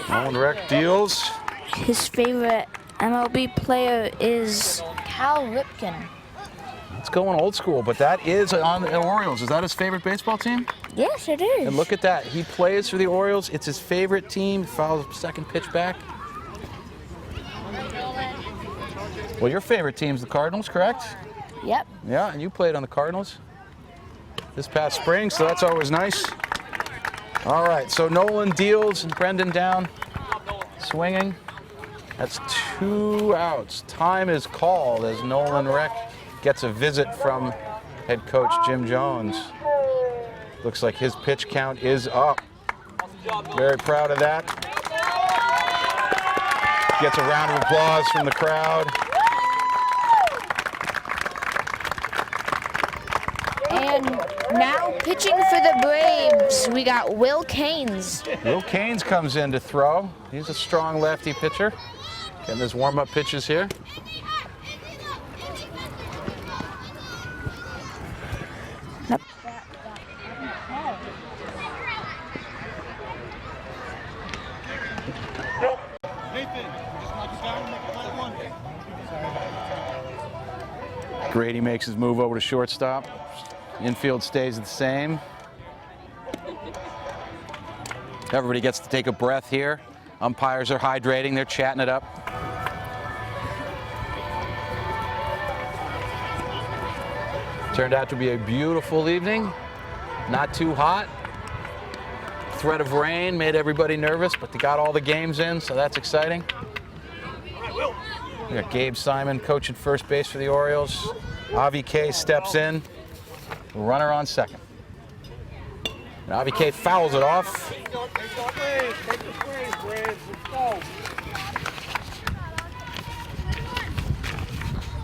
Owen Rick deals. His favorite MLB player is Cal Ripken. It's going old school, but that is on the Orioles. Is that his favorite baseball team? Yes, it is. And look at that. He plays for the Orioles. It's his favorite team. Fouls second pitch back. Well, your favorite team's the Cardinals, correct? Yep. Yeah, and you played on the Cardinals this past spring, so that's always nice. All right, so Nolan deals and Brendan down, swinging. That's 2 outs. Time is called as Nolan Rick gets a visit from head coach Jim Jones. Looks like his pitch count is up. Very proud of that. Gets a round of applause from the crowd. And now pitching for the Braves, we got Will Caines. Will Caines comes in to throw. He's a strong lefty pitcher. Getting his warm-up pitches here. Grady makes his move over to shortstop. Infield stays the same. Everybody gets to take a breath here. Umpires are hydrating, they're chatting it up. Turned out to be a beautiful evening. Not too hot. Threat of rain made everybody nervous, but they got all the games in, so that's exciting. We got Gabe Simon coaching first base for the Orioles. Avi K steps in. Runner on second. And Avi K fouls it off.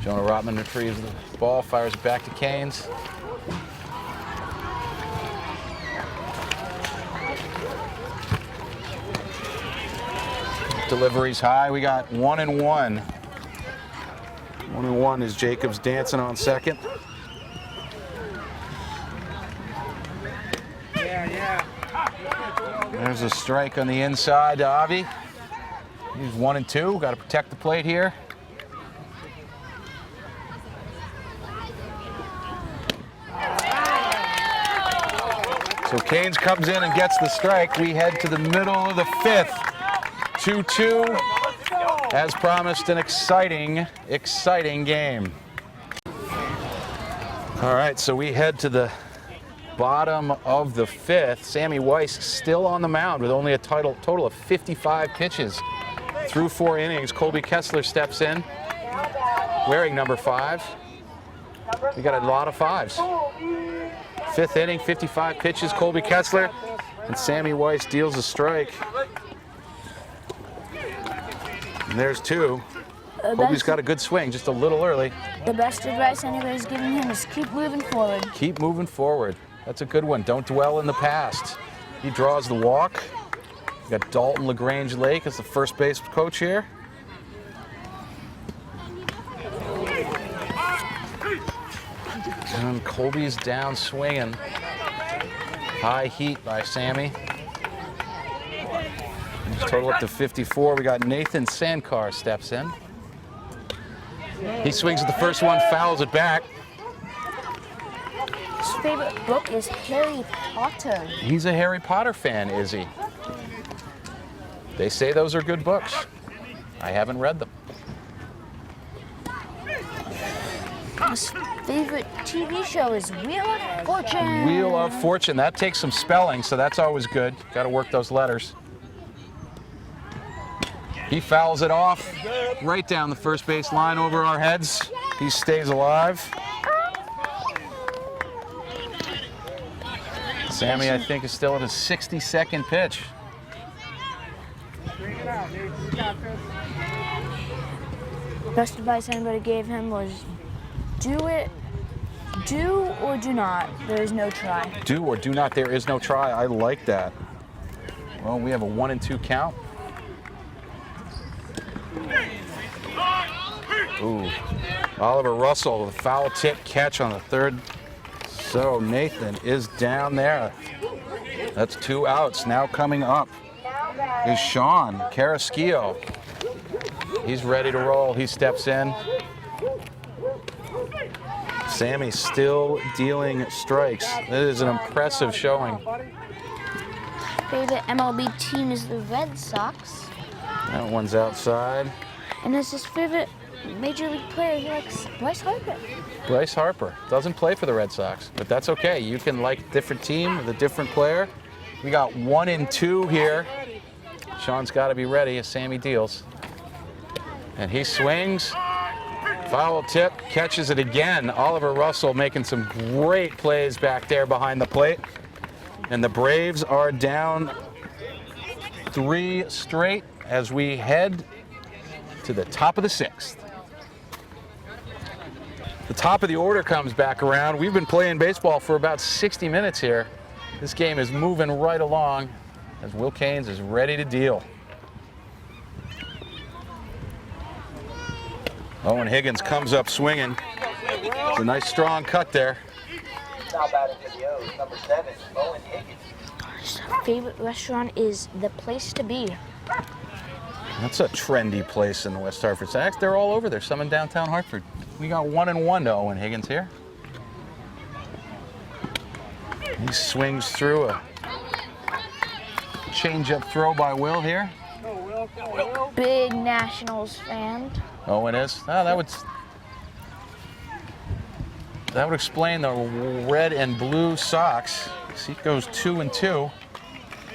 Jonah Rotman retrieves the ball, fires it back to Caines. Deliveries high. We got 1-1. 1-1 is Jacobs dancing on second. There's a strike on the inside to Avi. He's 1-2. Got to protect the plate here. So Caines comes in and gets the strike. We head to the middle of the fifth. 2-2. As promised, an exciting game. All right, so we head to the bottom of the fifth. Sammy Weiss still on the mound with only a total of 55 pitches through 4 innings. Colby Kessler steps in, wearing number 5. We got a lot of 5s. Fifth inning, 55 pitches. Colby Kessler and Sammy Weiss deals a strike. And there's 2. Colby's got a good swing, just a little early. The best advice anybody's giving him is keep moving forward. Keep moving forward. That's a good one. Don't dwell in the past. He draws the walk. We got Dalton LaGrange Lake as the first base coach here. And Colby's down swinging. High heat by Sammy. Total up to 54. We got Nathan Sankar steps in. He swings at the first one, fouls it back. His favorite book is Harry Potter. He's a Harry Potter fan, is he? They say those are good books. I haven't read them. His favorite TV show is Wheel of Fortune. Wheel of Fortune. That takes some spelling, so that's always good. Got to work those letters. He fouls it off right down the first base line over our heads. He stays alive. Sammy, I think, is still at his 62nd pitch. Best advice anybody gave him was do or do not. There is no try. Do or do not, there is no try. I like that. Well, we have a 1-2 count. Ooh. Oliver Russell, the foul tip catch on the third. So Nathan is down there. That's 2 outs. Now coming up is Sean Carrasquillo. He's ready to roll. He steps in. Sammy still dealing strikes. That is an impressive showing. Favorite MLB team is the Red Sox. That one's outside. And this is his favorite Major League player. He likes Bryce Harper. Bryce Harper doesn't play for the Red Sox, but that's okay. You can like a different team with a different player. We got 1 and 2 here. Sean's got to be ready as Sammy deals. And he swings. Foul tip, catches it again. Oliver Russell making some great plays back there behind the plate. And the Braves are down 3 straight as we head to the top of the 6th. The top of the order comes back around. We've been playing baseball for about 60 minutes here. This game is moving right along as Will Caines is ready to deal. Owen Higgins comes up swinging. It's a nice strong cut there. Now batting to the O's, number 7, Owen Higgins. His favorite restaurant is The Place to Be. That's a trendy place in West Hartford. They're all over. There's some in downtown Hartford. We got 1 and 1 to Owen Higgins here. He swings through a change-up throw by Will here. Big Nationals fan. Owen is. Oh, that would explain the red and blue socks. He goes 2 and 2.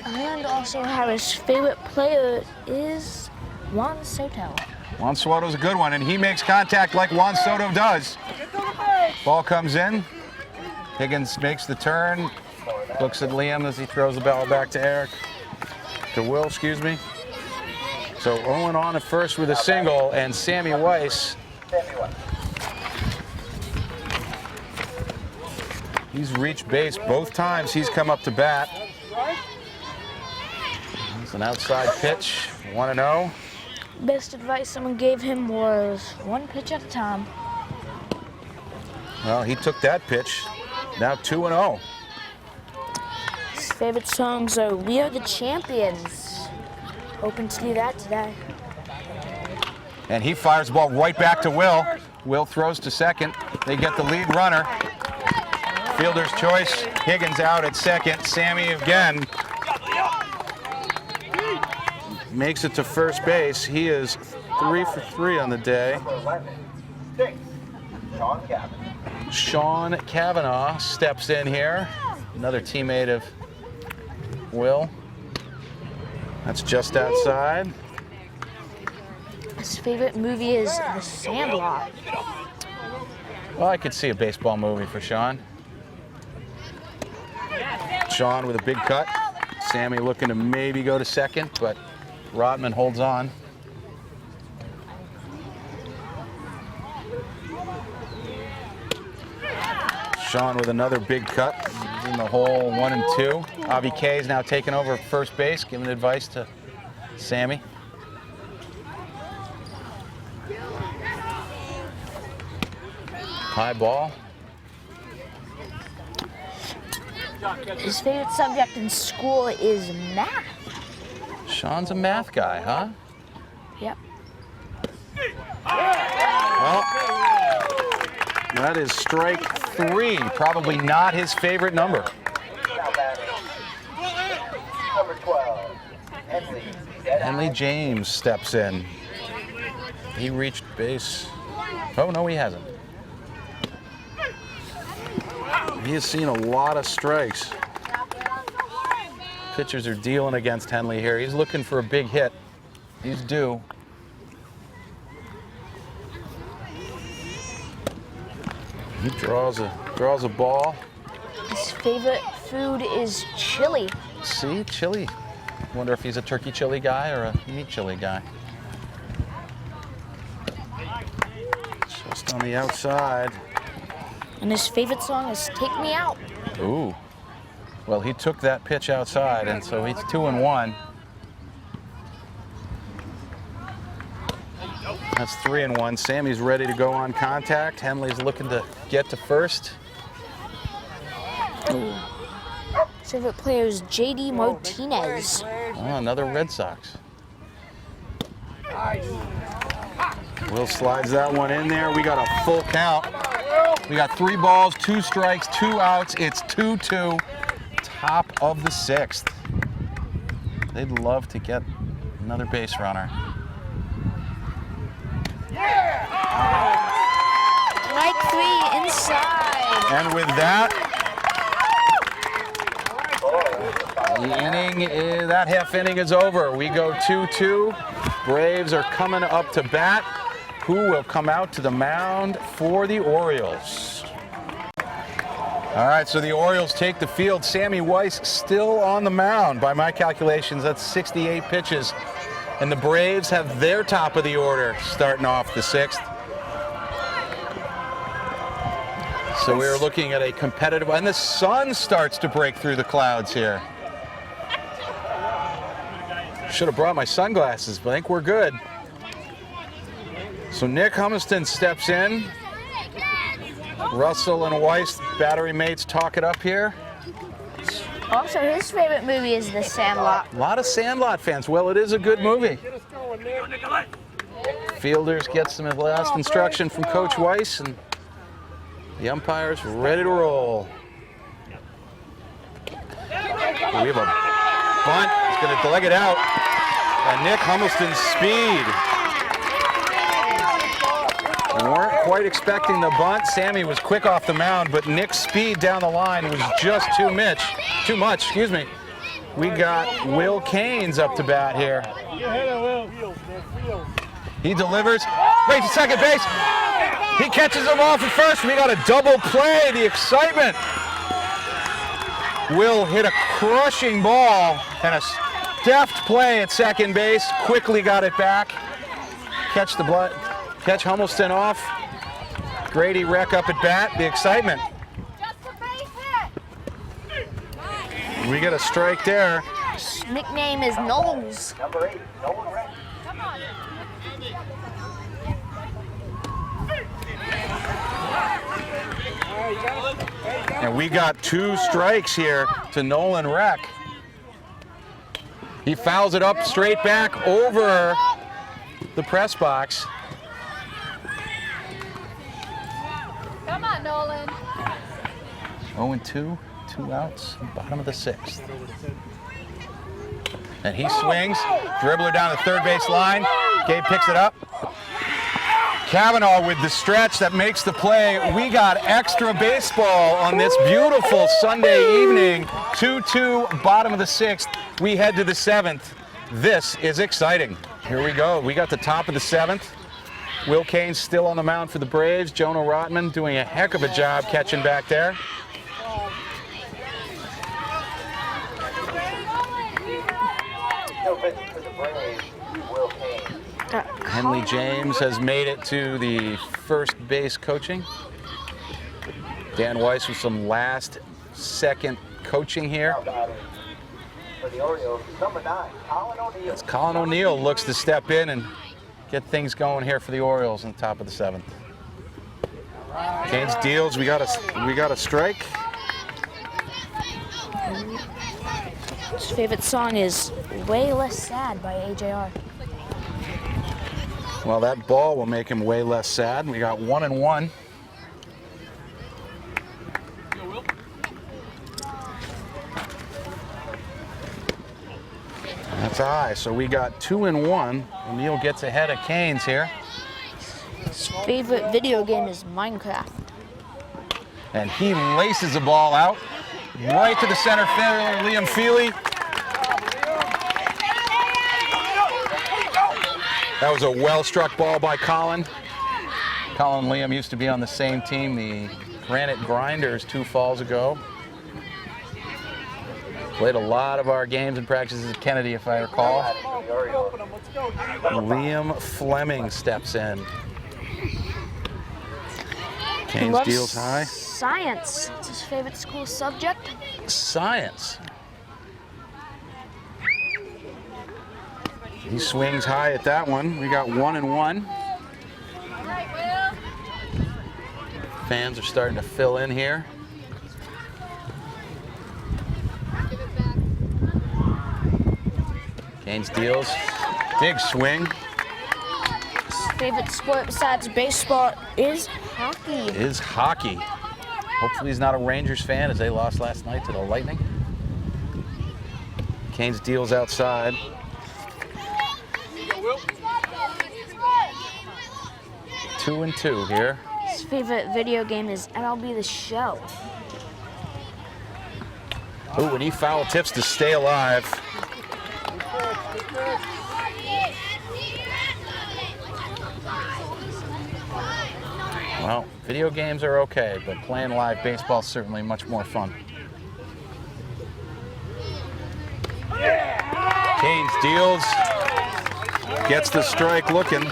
And also his favorite player is Juan Soto. Juan Soto's a good one, and he makes contact like Juan Soto does. Ball comes in. Higgins makes the turn. Looks at Liam as he throws the ball back to Eric. To Will, excuse me. So Owen on at first with a single, and Sammy Weiss. He's reached base both times he's come up to bat. It's an outside pitch, 1-0. Best advice someone gave him was 1 pitch at a time. Well, he took that pitch. Now 2-0. His favorite songs are We Are the Champions. Hoping to do that today. And he fires the ball right back to Will. Will throws to second. They get the lead runner. Fielder's choice. Higgins out at second. Sammy again makes it to first base. He is 3 for 3 on the day. Sean Cavanaugh steps in here. Another teammate of Will. That's just outside. His favorite movie is The Sandlot. Well, I could see a baseball movie for Sean. Sean with a big cut. Sammy looking to maybe go to second, but Rodman holds on. Sean with another big cut. He's in the hole, 1 and 2. Avi K is now taking over first base, giving advice to Sammy. High ball. His favorite subject in school is math. Sean's a math guy, huh? Yep. Well, that is strike 3. Probably not his favorite number. Number 12, Henley. Henley James steps in. He reached base. Oh, no, he hasn't. He has seen a lot of strikes. Pitchers are dealing against Henley here. He's looking for a big hit. He's due. He draws a ball. His favorite food is chili. See, chili. Wonder if he's a turkey chili guy or a meat chili guy. Just on the outside. And his favorite song is Take Me Out. Ooh. Well, he took that pitch outside, and so he's 2 and 1. That's 3-1. Sammy's ready to go on contact. Henley's looking to get to first. Favorite player is J.D. Martinez. Oh, another Red Sox. Will slides that one in there. We got a full count. We got 3 balls, 2 strikes, 2 outs. It's 2-2. Top of the 6th. They'd love to get another base runner. Strike 3 inside. And with that, the inning, that half inning is over. We go 2-2. Braves are coming up to bat. Who will come out to the mound for the Orioles? All right, so the Orioles take the field. Sammy Weiss still on the mound. By my calculations, that's 68 pitches. And the Braves have their top of the order starting off the 6th. So we're looking at a competitive, and the sun starts to break through the clouds here. Should have brought my sunglasses, but I think we're good. So Nick Humiston steps in. Russell and Weiss, battery mates, talk it up here. Also, his favorite movie is The Sandlot. A lot of Sandlot fans. Well, it is a good movie. Fielders get some last instruction from Coach Weiss, and the umpire's ready to roll. We have a bunt. He's going to leg it out. And Nick Humiston's speed. We weren't quite expecting the bunt. Sammy was quick off the mound, but Nick's speed down the line was just too much. We got Will Caines up to bat here. He delivers. Wait to second base. He catches him off at first. We got a double play. The excitement. Will hit a crushing ball and a deft play at second base. Quickly got it back. Catch Humiston off. Grady Reck up at bat. The excitement. We get a strike there. His nickname is Knowles. Number 8, Nolan Reck. Come on. And we got 2 strikes here to Nolan Reck. He fouls it up straight back over the press box. Come on, Nolan. 0-2, 2 outs, bottom of the 6th. And he swings, dribbler down the third base line. Gabe picks it up. Cavanaugh with the stretch that makes the play. We got extra baseball on this beautiful Sunday evening. 2-2, bottom of the 6th. We head to the 7th. This is exciting. Here we go. We got the top of the 7th. Will Caines still on the mound for the Braves. Jonah Rotman doing a heck of a job catching back there. Henley James has made it to the first base coaching. Dan Weiss with some last-second coaching here. For the Orioles, number 9, Colin O'Neill. As Colin O'Neill looks to step in and get things going here for the Orioles on the top of the 7th. Caines deals. We got a strike. His favorite song is Way Less Sad by AJR. Well, that ball will make him way less sad. We got 1-1. That's high. So we got 2-1. O'Neill gets ahead of Caines here. His favorite video game is Minecraft. And he laces the ball out right to the center fielder, Liam Feely. That was a well-struck ball by Colin. Colin and Liam used to be on the same team, the Granite Grinders, 2 falls ago. Played a lot of our games and practices at Kennedy, if I recall. Liam Fleming steps in. Caines deals high. Science. It's his favorite school subject. Science. He swings high at that one. We got 1-1. Fans are starting to fill in here. Gaines deals. Big swing. His favorite sport besides baseball is hockey. Hopefully he's not a Rangers fan as they lost last night to the Lightning. Gaines deals outside. 2-2 here. His favorite video game is MLB The Show. Ooh, and he foul tips to stay alive. Well, video games are okay, but playing live baseball is certainly much more fun. Gaines deals, gets the strike looking.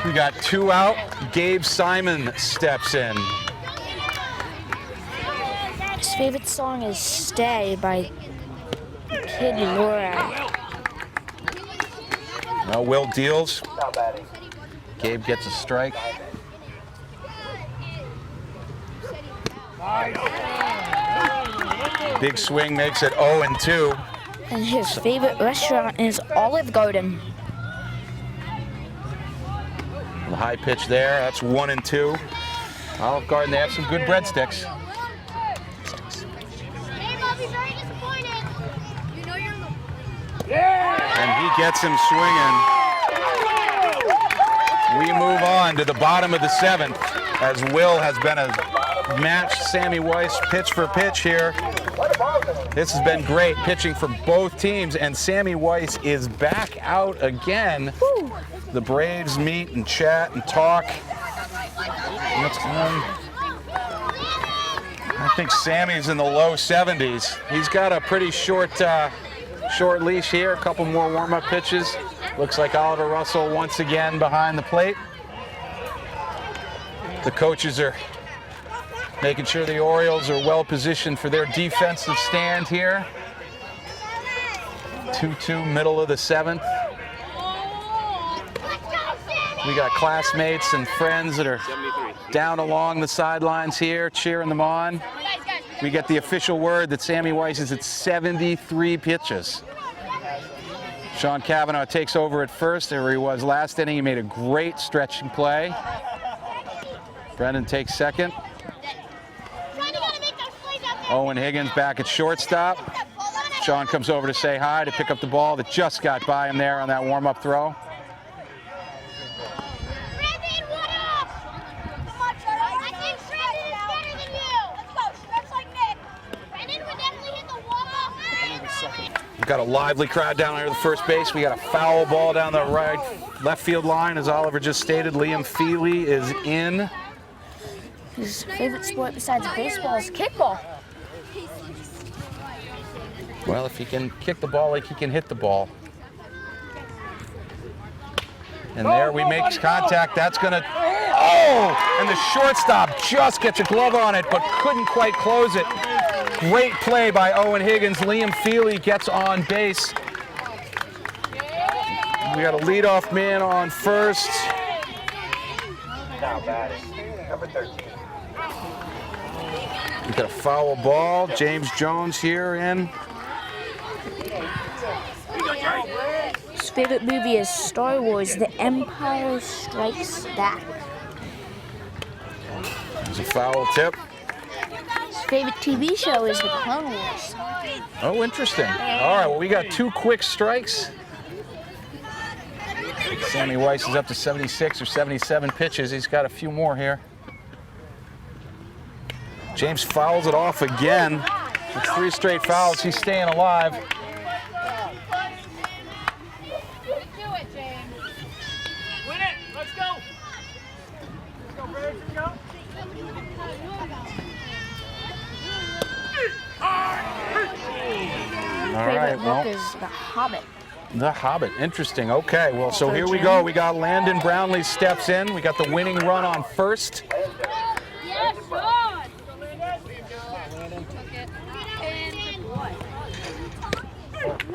We got 2 out. Gabe Simon steps in. His favorite song is Stay by Kid Laura. Well, Will deals. Gabe gets a strike. Big swing makes it 0-2. And his favorite restaurant is Olive Garden. The high pitch there, that's 1-2. Olive Garden, they have some good breadsticks. And he gets him swinging. We move on to the bottom of the 7th as Will has been a matched Sammy Weiss pitch for pitch here. This has been great pitching for both teams, and Sammy Weiss is back out again. Woo. The Braves meet and chat and talk. I think Sammy's in the low 70s. He's got a pretty short leash here, a couple more warm-up pitches. Looks like Oliver Russell once again behind the plate. The coaches are making sure the Orioles are well positioned for their defensive stand here. 2-2, middle of the 7th. We got classmates and friends that are down along the sidelines here, cheering them on. We get the official word that Sammy Weiss is at 73 pitches. Sean Cavanaugh takes over at first, there he was last inning. He made a great stretching play. Brendan takes second. Owen Higgins back at shortstop. Sean comes over to say hi, to pick up the ball that just got by him there on that warm-up throw. We've got a lively crowd down here at the first base. We got a foul ball down the left field line, as Oliver just stated. Liam Feely is in. His favorite sport besides baseball is kickball. Well, if he can kick the ball like he can hit the ball. And there we make contact. That's gonna, oh! And the shortstop just gets a glove on it, but couldn't quite close it. Great play by Owen Higgins. Liam Feely gets on base. We got a leadoff man on first. Now batting, number 13. We got a foul ball. James Jones here in. His favorite movie is Star Wars: The Empire Strikes Back. There's a foul tip. His favorite TV show is The Clone Wars. Oh, interesting. All right, well, we got 2 quick strikes. Sammy Weiss is up to 76 or 77 pitches. He's got a few more here. James fouls it off again. It's 3 straight fouls. He's staying alive. All right, well, book is The Hobbit. The Hobbit, interesting. Okay, well, so here we go. We got Landon Brownlee steps in. We got the winning run on first.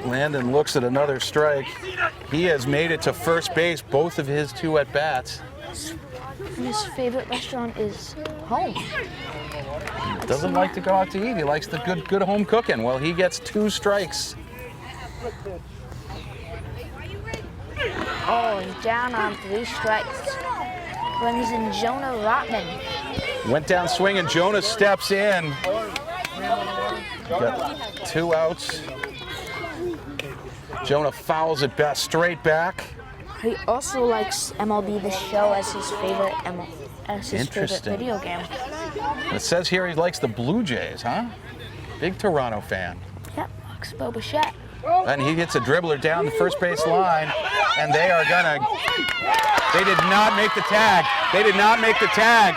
Landon looks at another strike. He has made it to first base, both of his 2 at-bats. His favorite restaurant is home. Doesn't like to go out to eat. He likes the good home cooking. Well, he gets 2 strikes. Oh, he's down on 3 strikes. Brings in Jonah Rotman. Went down swinging. Jonah steps in. Got 2 outs. Jonah fouls it back, straight back. He also likes MLB The Show as his favorite favorite video game. It says here he likes the Blue Jays, huh? Big Toronto fan. Yep, likes Bo Bichette. And he hits a dribbler down the first base line, and they are gonna. They did not make the tag. They did not make the tag.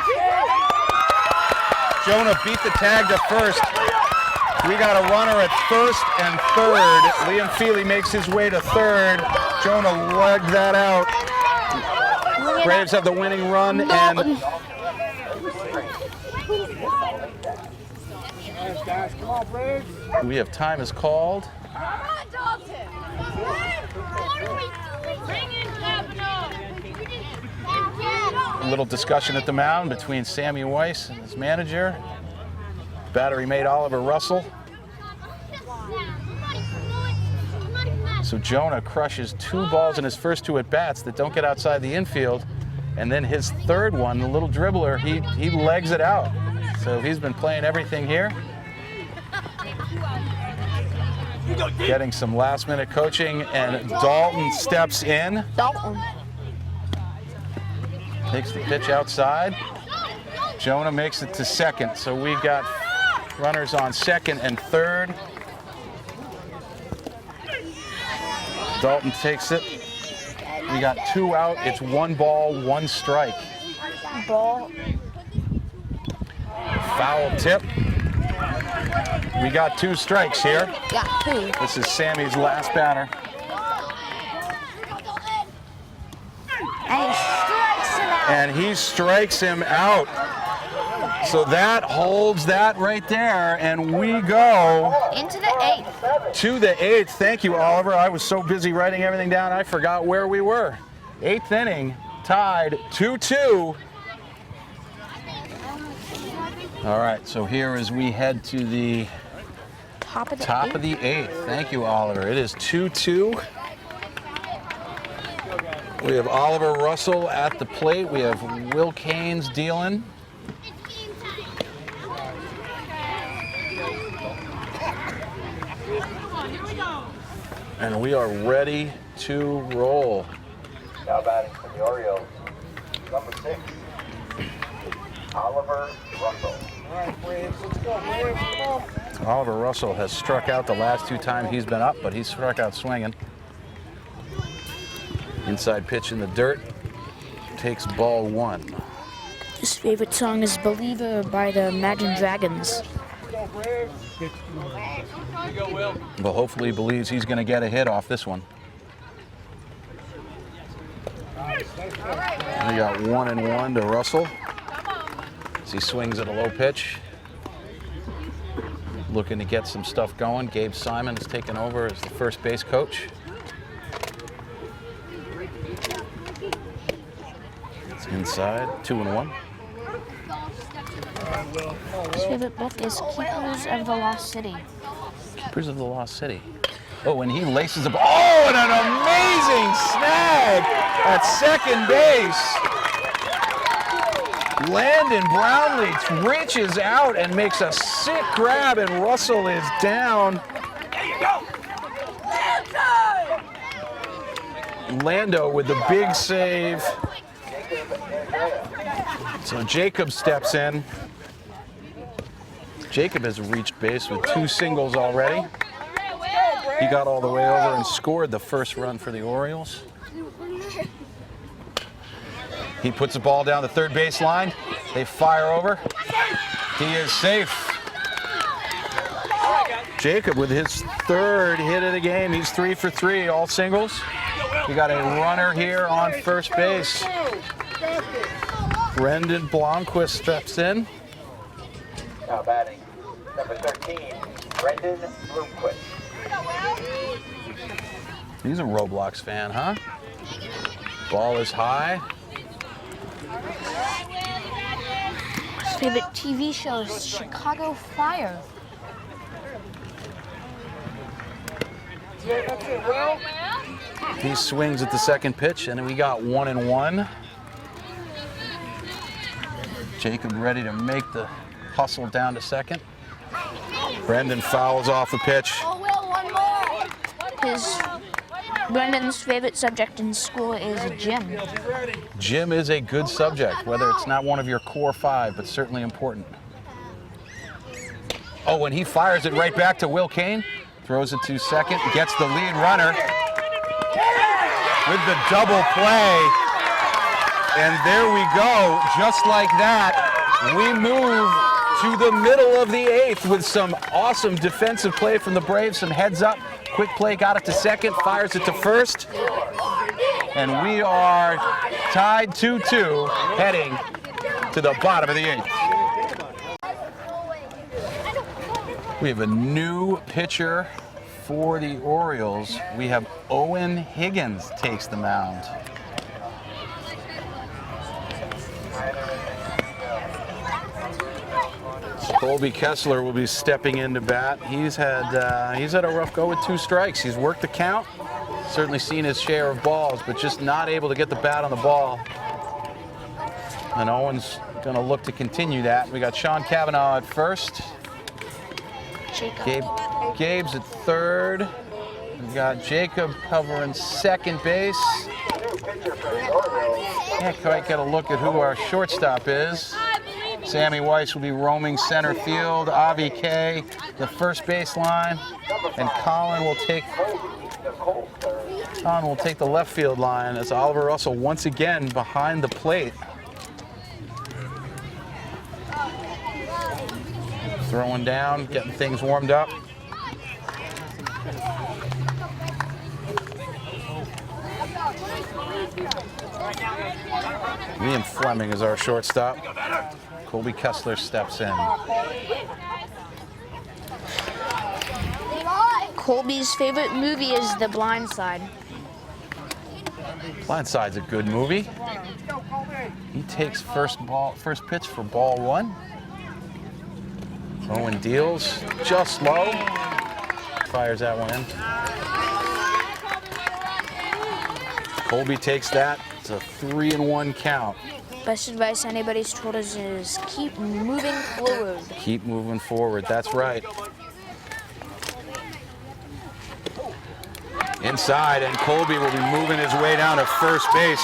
Jonah beat the tag to first. We got a runner at first and third. Liam Feely makes his way to third. Jonah legged that out. Braves have the winning run, and we have time is called. A little discussion at the mound between Sammy Weiss and his manager. Battery mate Oliver Russell. So Jonah crushes 2 balls in his first 2 at-bats that don't get outside the infield. And then his third one, the little dribbler, he legs it out. So he's been playing everything here. Getting some last-minute coaching, and Dalton steps in. Dalton. Takes the pitch outside. Jonah makes it to second. So we got runners on second and third. Dalton takes it. We got 2 out. It's 1 ball, 1 strike. Ball. Foul tip. We got 2 strikes here. Got 2. This is Sammy's last batter. And he strikes him out. And he strikes him out. So that holds that right there, and we go Into the 8th. to the 8th. Thank you, Oliver. I was so busy writing everything down, I forgot where we were. 8th inning, tied 2-2. All right, so here as we head to the Top of the top 8th. of the 8th. Thank you, Oliver. It is 2-2. We have Oliver Russell at the plate. We have Will Canes dealing. And we are ready to roll. Now batting for the Orioles, number 6, Oliver Russell. All right, Braves, let's go, Braves, come on. Oliver Russell has struck out the last 2 times he's been up, but he struck out swinging. Inside pitch in the dirt. Takes ball 1. His favorite song is Believer by the Imagine Dragons. Well, hopefully he believes he's going to get a hit off this one. We got 1-1 to Russell as he swings at a low pitch. Looking to get some stuff going. Gabe Simon is taking over as the first base coach. It's inside, 2-1. His favorite book is Keepers of the Lost City. Keepers of the Lost City. Oh, and he laces up. Oh, and an amazing snag at second base. Landon Brownlee reaches out and makes a sick grab, and Russell is down. Lando with the big save. So Jacob steps in. Jacob has reached base with 2 singles already. He got all the way over and scored the first run for the Orioles. He puts the ball down the third base line. They fire over. He is safe. Jacob with his 3rd hit of the game. He's 3 for 3, all singles. We got a runner here on first base. Brendan Blomquist steps in. Now batting, number 13, Brendan Bloomquist. He's a Roblox fan, huh? Ball is high. favorite TV show is Chicago Fire. He swings at the second pitch, and we got 1-1. Jacob ready to make the hustle down to second. Brendan fouls off the pitch. Oh, Will, one more. Brendan's favorite subject in school is gym. Gym is a good subject, whether it's not one of your core 5, but certainly important. Oh, and he fires it right back to Will Kane. Throws it to second, gets the lead runner with the double play. And there we go, just like that. We move to the middle of the 8th with some awesome defensive play from the Braves, some heads up. Quick play, got it to second, fires it to first. And we are tied 2-2, heading to the bottom of the 8th. We have a new pitcher for the Orioles. We have Owen Higgins takes the mound. Colby Kessler will be stepping into bat. He's had a rough go with 2 strikes. He's worked the count, certainly seen his share of balls, but just not able to get the bat on the ball. And Owen's going to look to continue that. We got Sean Cavanaugh at first. Gabe's at third. We got Jacob covering second base. Can't quite get a look at who our shortstop is. Sammy Weiss will be roaming center field. Avi K, the first base line, and Colin will take the left field line as Oliver Russell once again behind the plate. Throwing down, getting things warmed up. Liam Fleming is our shortstop. Colby Kessler steps in. Colby's favorite movie is The Blind Side. Blind Side's a good movie. He takes first pitch for ball 1. Owen deals just low. Fires that one in. Colby takes that. It's a 3-1 count. Best advice anybody's told us is keep moving forward. Keep moving forward, that's right. Inside, and Colby will be moving his way down to first base.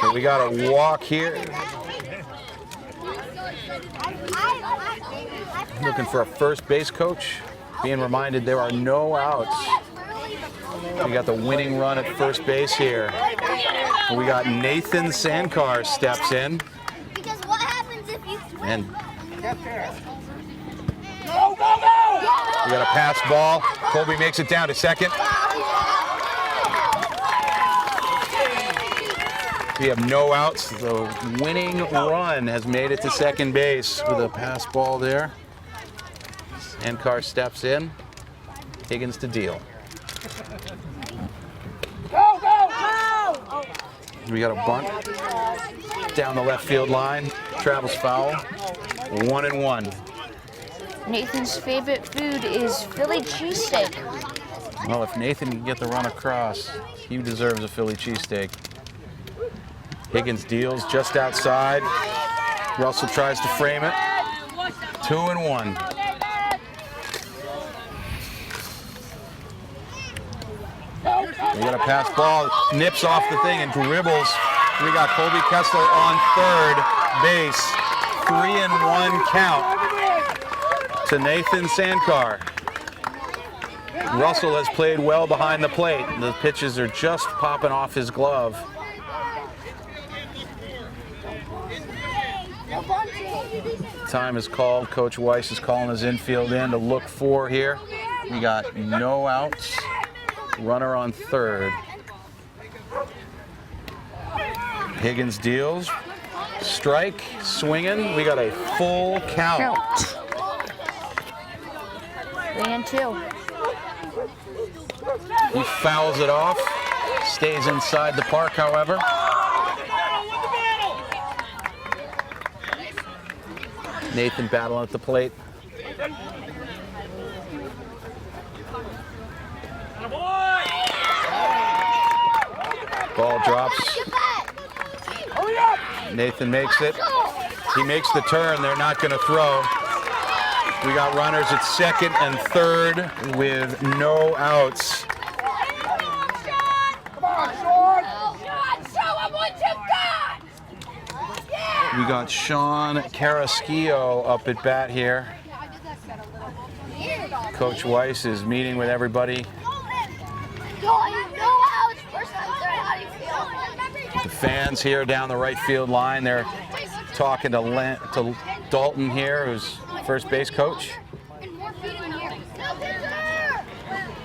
So we got a walk here. Looking for a first base coach. Being reminded there are no outs. We got the winning run at first base here. We got Nathan Sandcar steps in. Because what happens if you swim? And we got a pass ball. Colby makes it down to second. We have no outs. The winning run has made it to second base with a pass ball there. Sandcar steps in. Higgins to deal. We got a bunt down the left field line. Travels foul. 1-1. Nathan's favorite food is Philly cheesesteak. Well, if Nathan can get the run across, he deserves a Philly cheesesteak. Higgins deals just outside. Russell tries to frame it. 2-1. We got a pass ball, nips off the thing and dribbles. We got Colby Kessler on third base. 3-1 count to Nathan Sandcar. Russell has played well behind the plate. The pitches are just popping off his glove. Time is called. Coach Weiss is calling his infield in to look for here. We got no outs. Runner on third. Higgins deals. Strike, swinging. We got a full count. 3-2. He fouls it off. Stays inside the park, however. Nathan battling at the plate. Ball drops. Nathan makes it. He makes the turn. They're not going to throw. We got runners at second and third with no outs. We got Sean Carrasquillo up at bat here. Coach Weiss is meeting with everybody. The fans here down the right field line, they're talking to Dalton here, who's first base coach.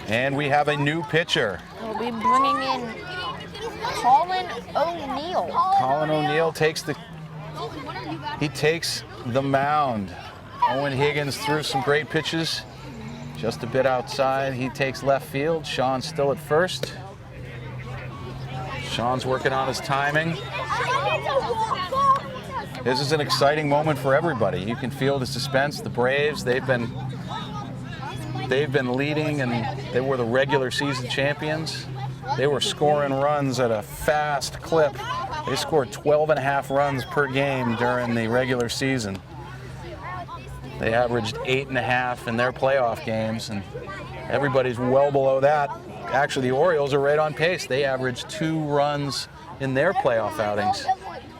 And we have a new pitcher. We'll be bringing in Colin O'Neill. Colin O'Neill takes the mound. Owen Higgins threw some great pitches, just a bit outside. He takes left field. Sean's still at first. Sean's working on his timing. This is an exciting moment for everybody. You can feel the suspense. The Braves, they've been leading, and they were the regular season champions. They were scoring runs at a fast clip. They scored 12.5 runs per game during the regular season. They averaged 8.5 in their playoff games, and everybody's well below that. Actually, the Orioles are right on pace. They averaged 2 runs in their playoff outings.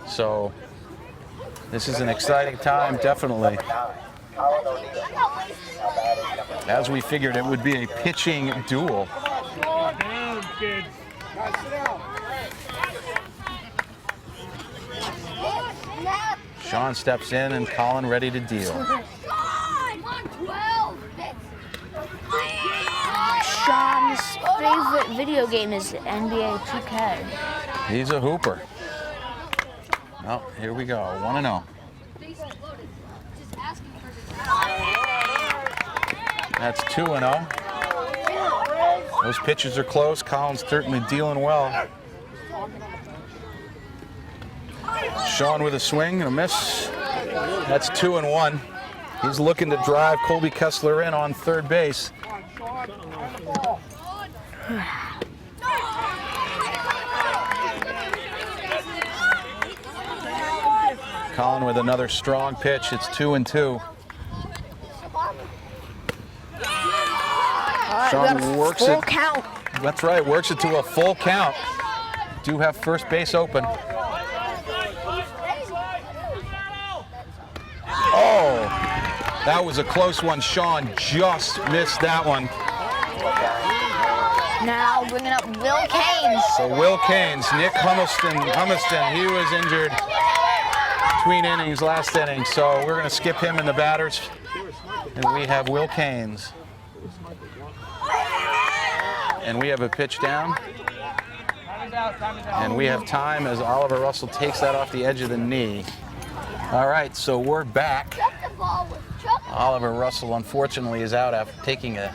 So this is an exciting time, definitely. As we figured, it would be a pitching duel. Sean steps in and Colin ready to deal. Sean's favorite video game is NBA 2K. He's a hooper. Well, here we go, 1-0. That's 2-0. Those pitches are close. Colin's certainly dealing well. Sean with a swing and a miss. That's 2-1. He's looking to drive Colby Kessler in on third base. Colin with another strong pitch. It's 2-2. Sean works it. Count. That's right, works it to a full count. Do have first base open. Oh, that was a close one. Sean just missed that one. Now bringing up Will Caines. So Will Caines, Nick Humiston, he was injured between innings last inning, so we're going to skip him in the batters. And we have Will Caines. And we have a pitch down. And we have time as Oliver Russell takes that off the edge of the knee. All right, so we're back. Oliver Russell, unfortunately, is out after taking a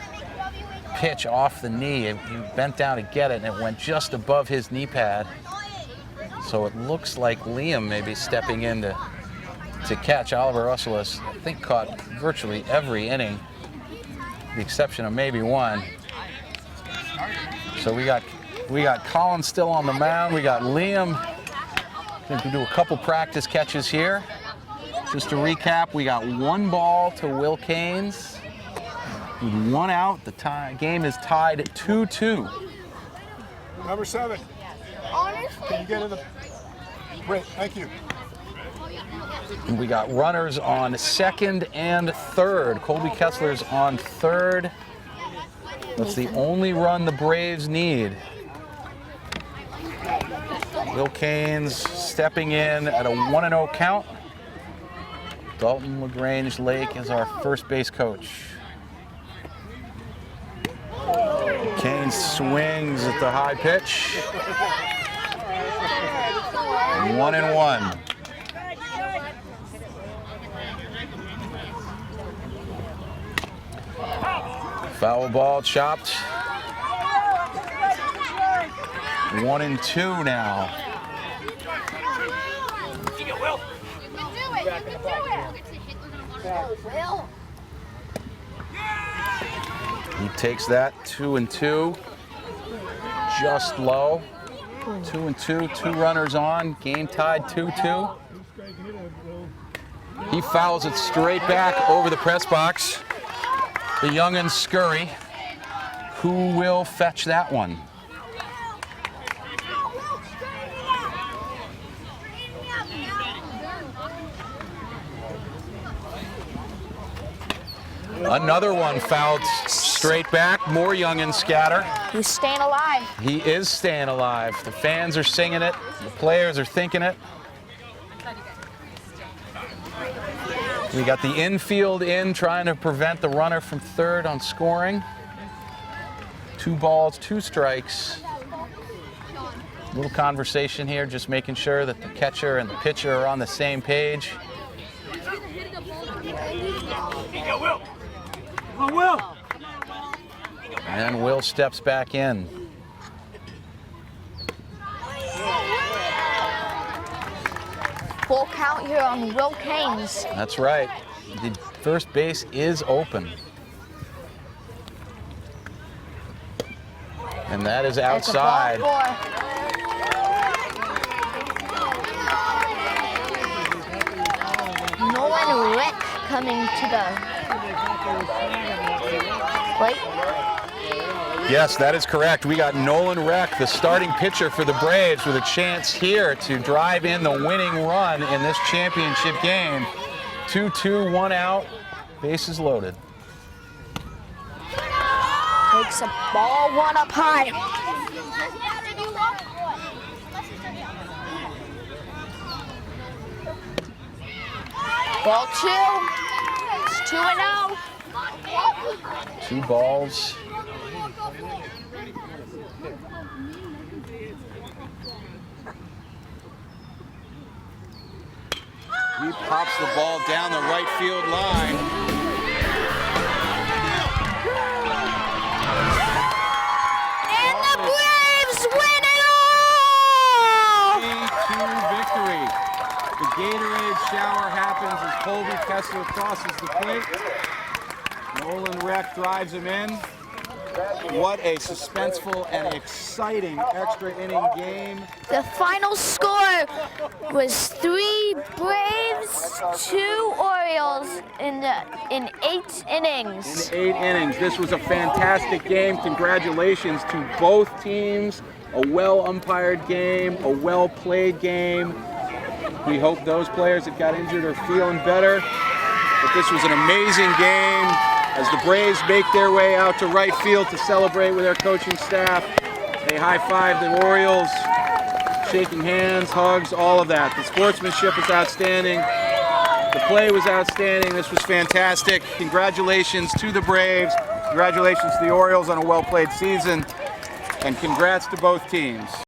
pitch off the knee. He bent down to get it, and it went just above his knee pad. So it looks like Liam may be stepping in to catch. Oliver Russell has, I think, caught virtually every inning, with the exception of maybe one. So we got Colin still on the mound. We got Liam. Going to do a couple practice catches here. Just to recap, we got 1 ball to Will Caines. With 1 out, the game is tied at 2-2. Number 7. Can you get in the... Great, thank you. And we got runners on second and third. Colby Kessler's on third. That's the only run the Braves need. Will Caines stepping in at a 1-0 count. Dalton LaGrange Lake is our first base coach. Caines swings at the high pitch. 1-1. Foul ball chopped. 1-2 now. He takes that 2-2, just low. 2-2, 2 runners on, game tied 2-2. He fouls it straight back over the press box. The young'uns scurry. Who will fetch that one? Another one fouled straight back. More young'uns scatter. He's staying alive. He is staying alive. The fans are singing it. The players are thinking it. We got the infield in, trying to prevent the runner from third on scoring. 2 balls, 2 strikes. A little conversation here, just making sure that the catcher and the pitcher are on the same page. And Will steps back in. Full count here on Will Keynes. That's right. The first base is open. And that is outside. Nolan Rick coming to the plate. Yes, that is correct. We got Nolan Reck, the starting pitcher for the Braves, with a chance here to drive in the winning run in this championship game. 2-2, 1 out, bases loaded. Takes a ball 1 up high. Ball 2. It's 2-0. 2 balls. He pops the ball down the right field line. And the Braves win it all! 3-2 victory. The Gatorade shower happens as Colby Kessler crosses the plate. Nolan Reck drives him in. What a suspenseful and exciting extra inning game. The final score was 3 Braves, 2 Orioles in 8 innings. In 8 innings. This was a fantastic game. Congratulations to both teams. A well umpired game, a well played game. We hope those players that got injured are feeling better. But this was an amazing game. As the Braves make their way out to right field to celebrate with their coaching staff, they high-five the Orioles, shaking hands, hugs, all of that. The sportsmanship was outstanding. The play was outstanding. This was fantastic. Congratulations to the Braves. Congratulations to the Orioles on a well-played season. And congrats to both teams.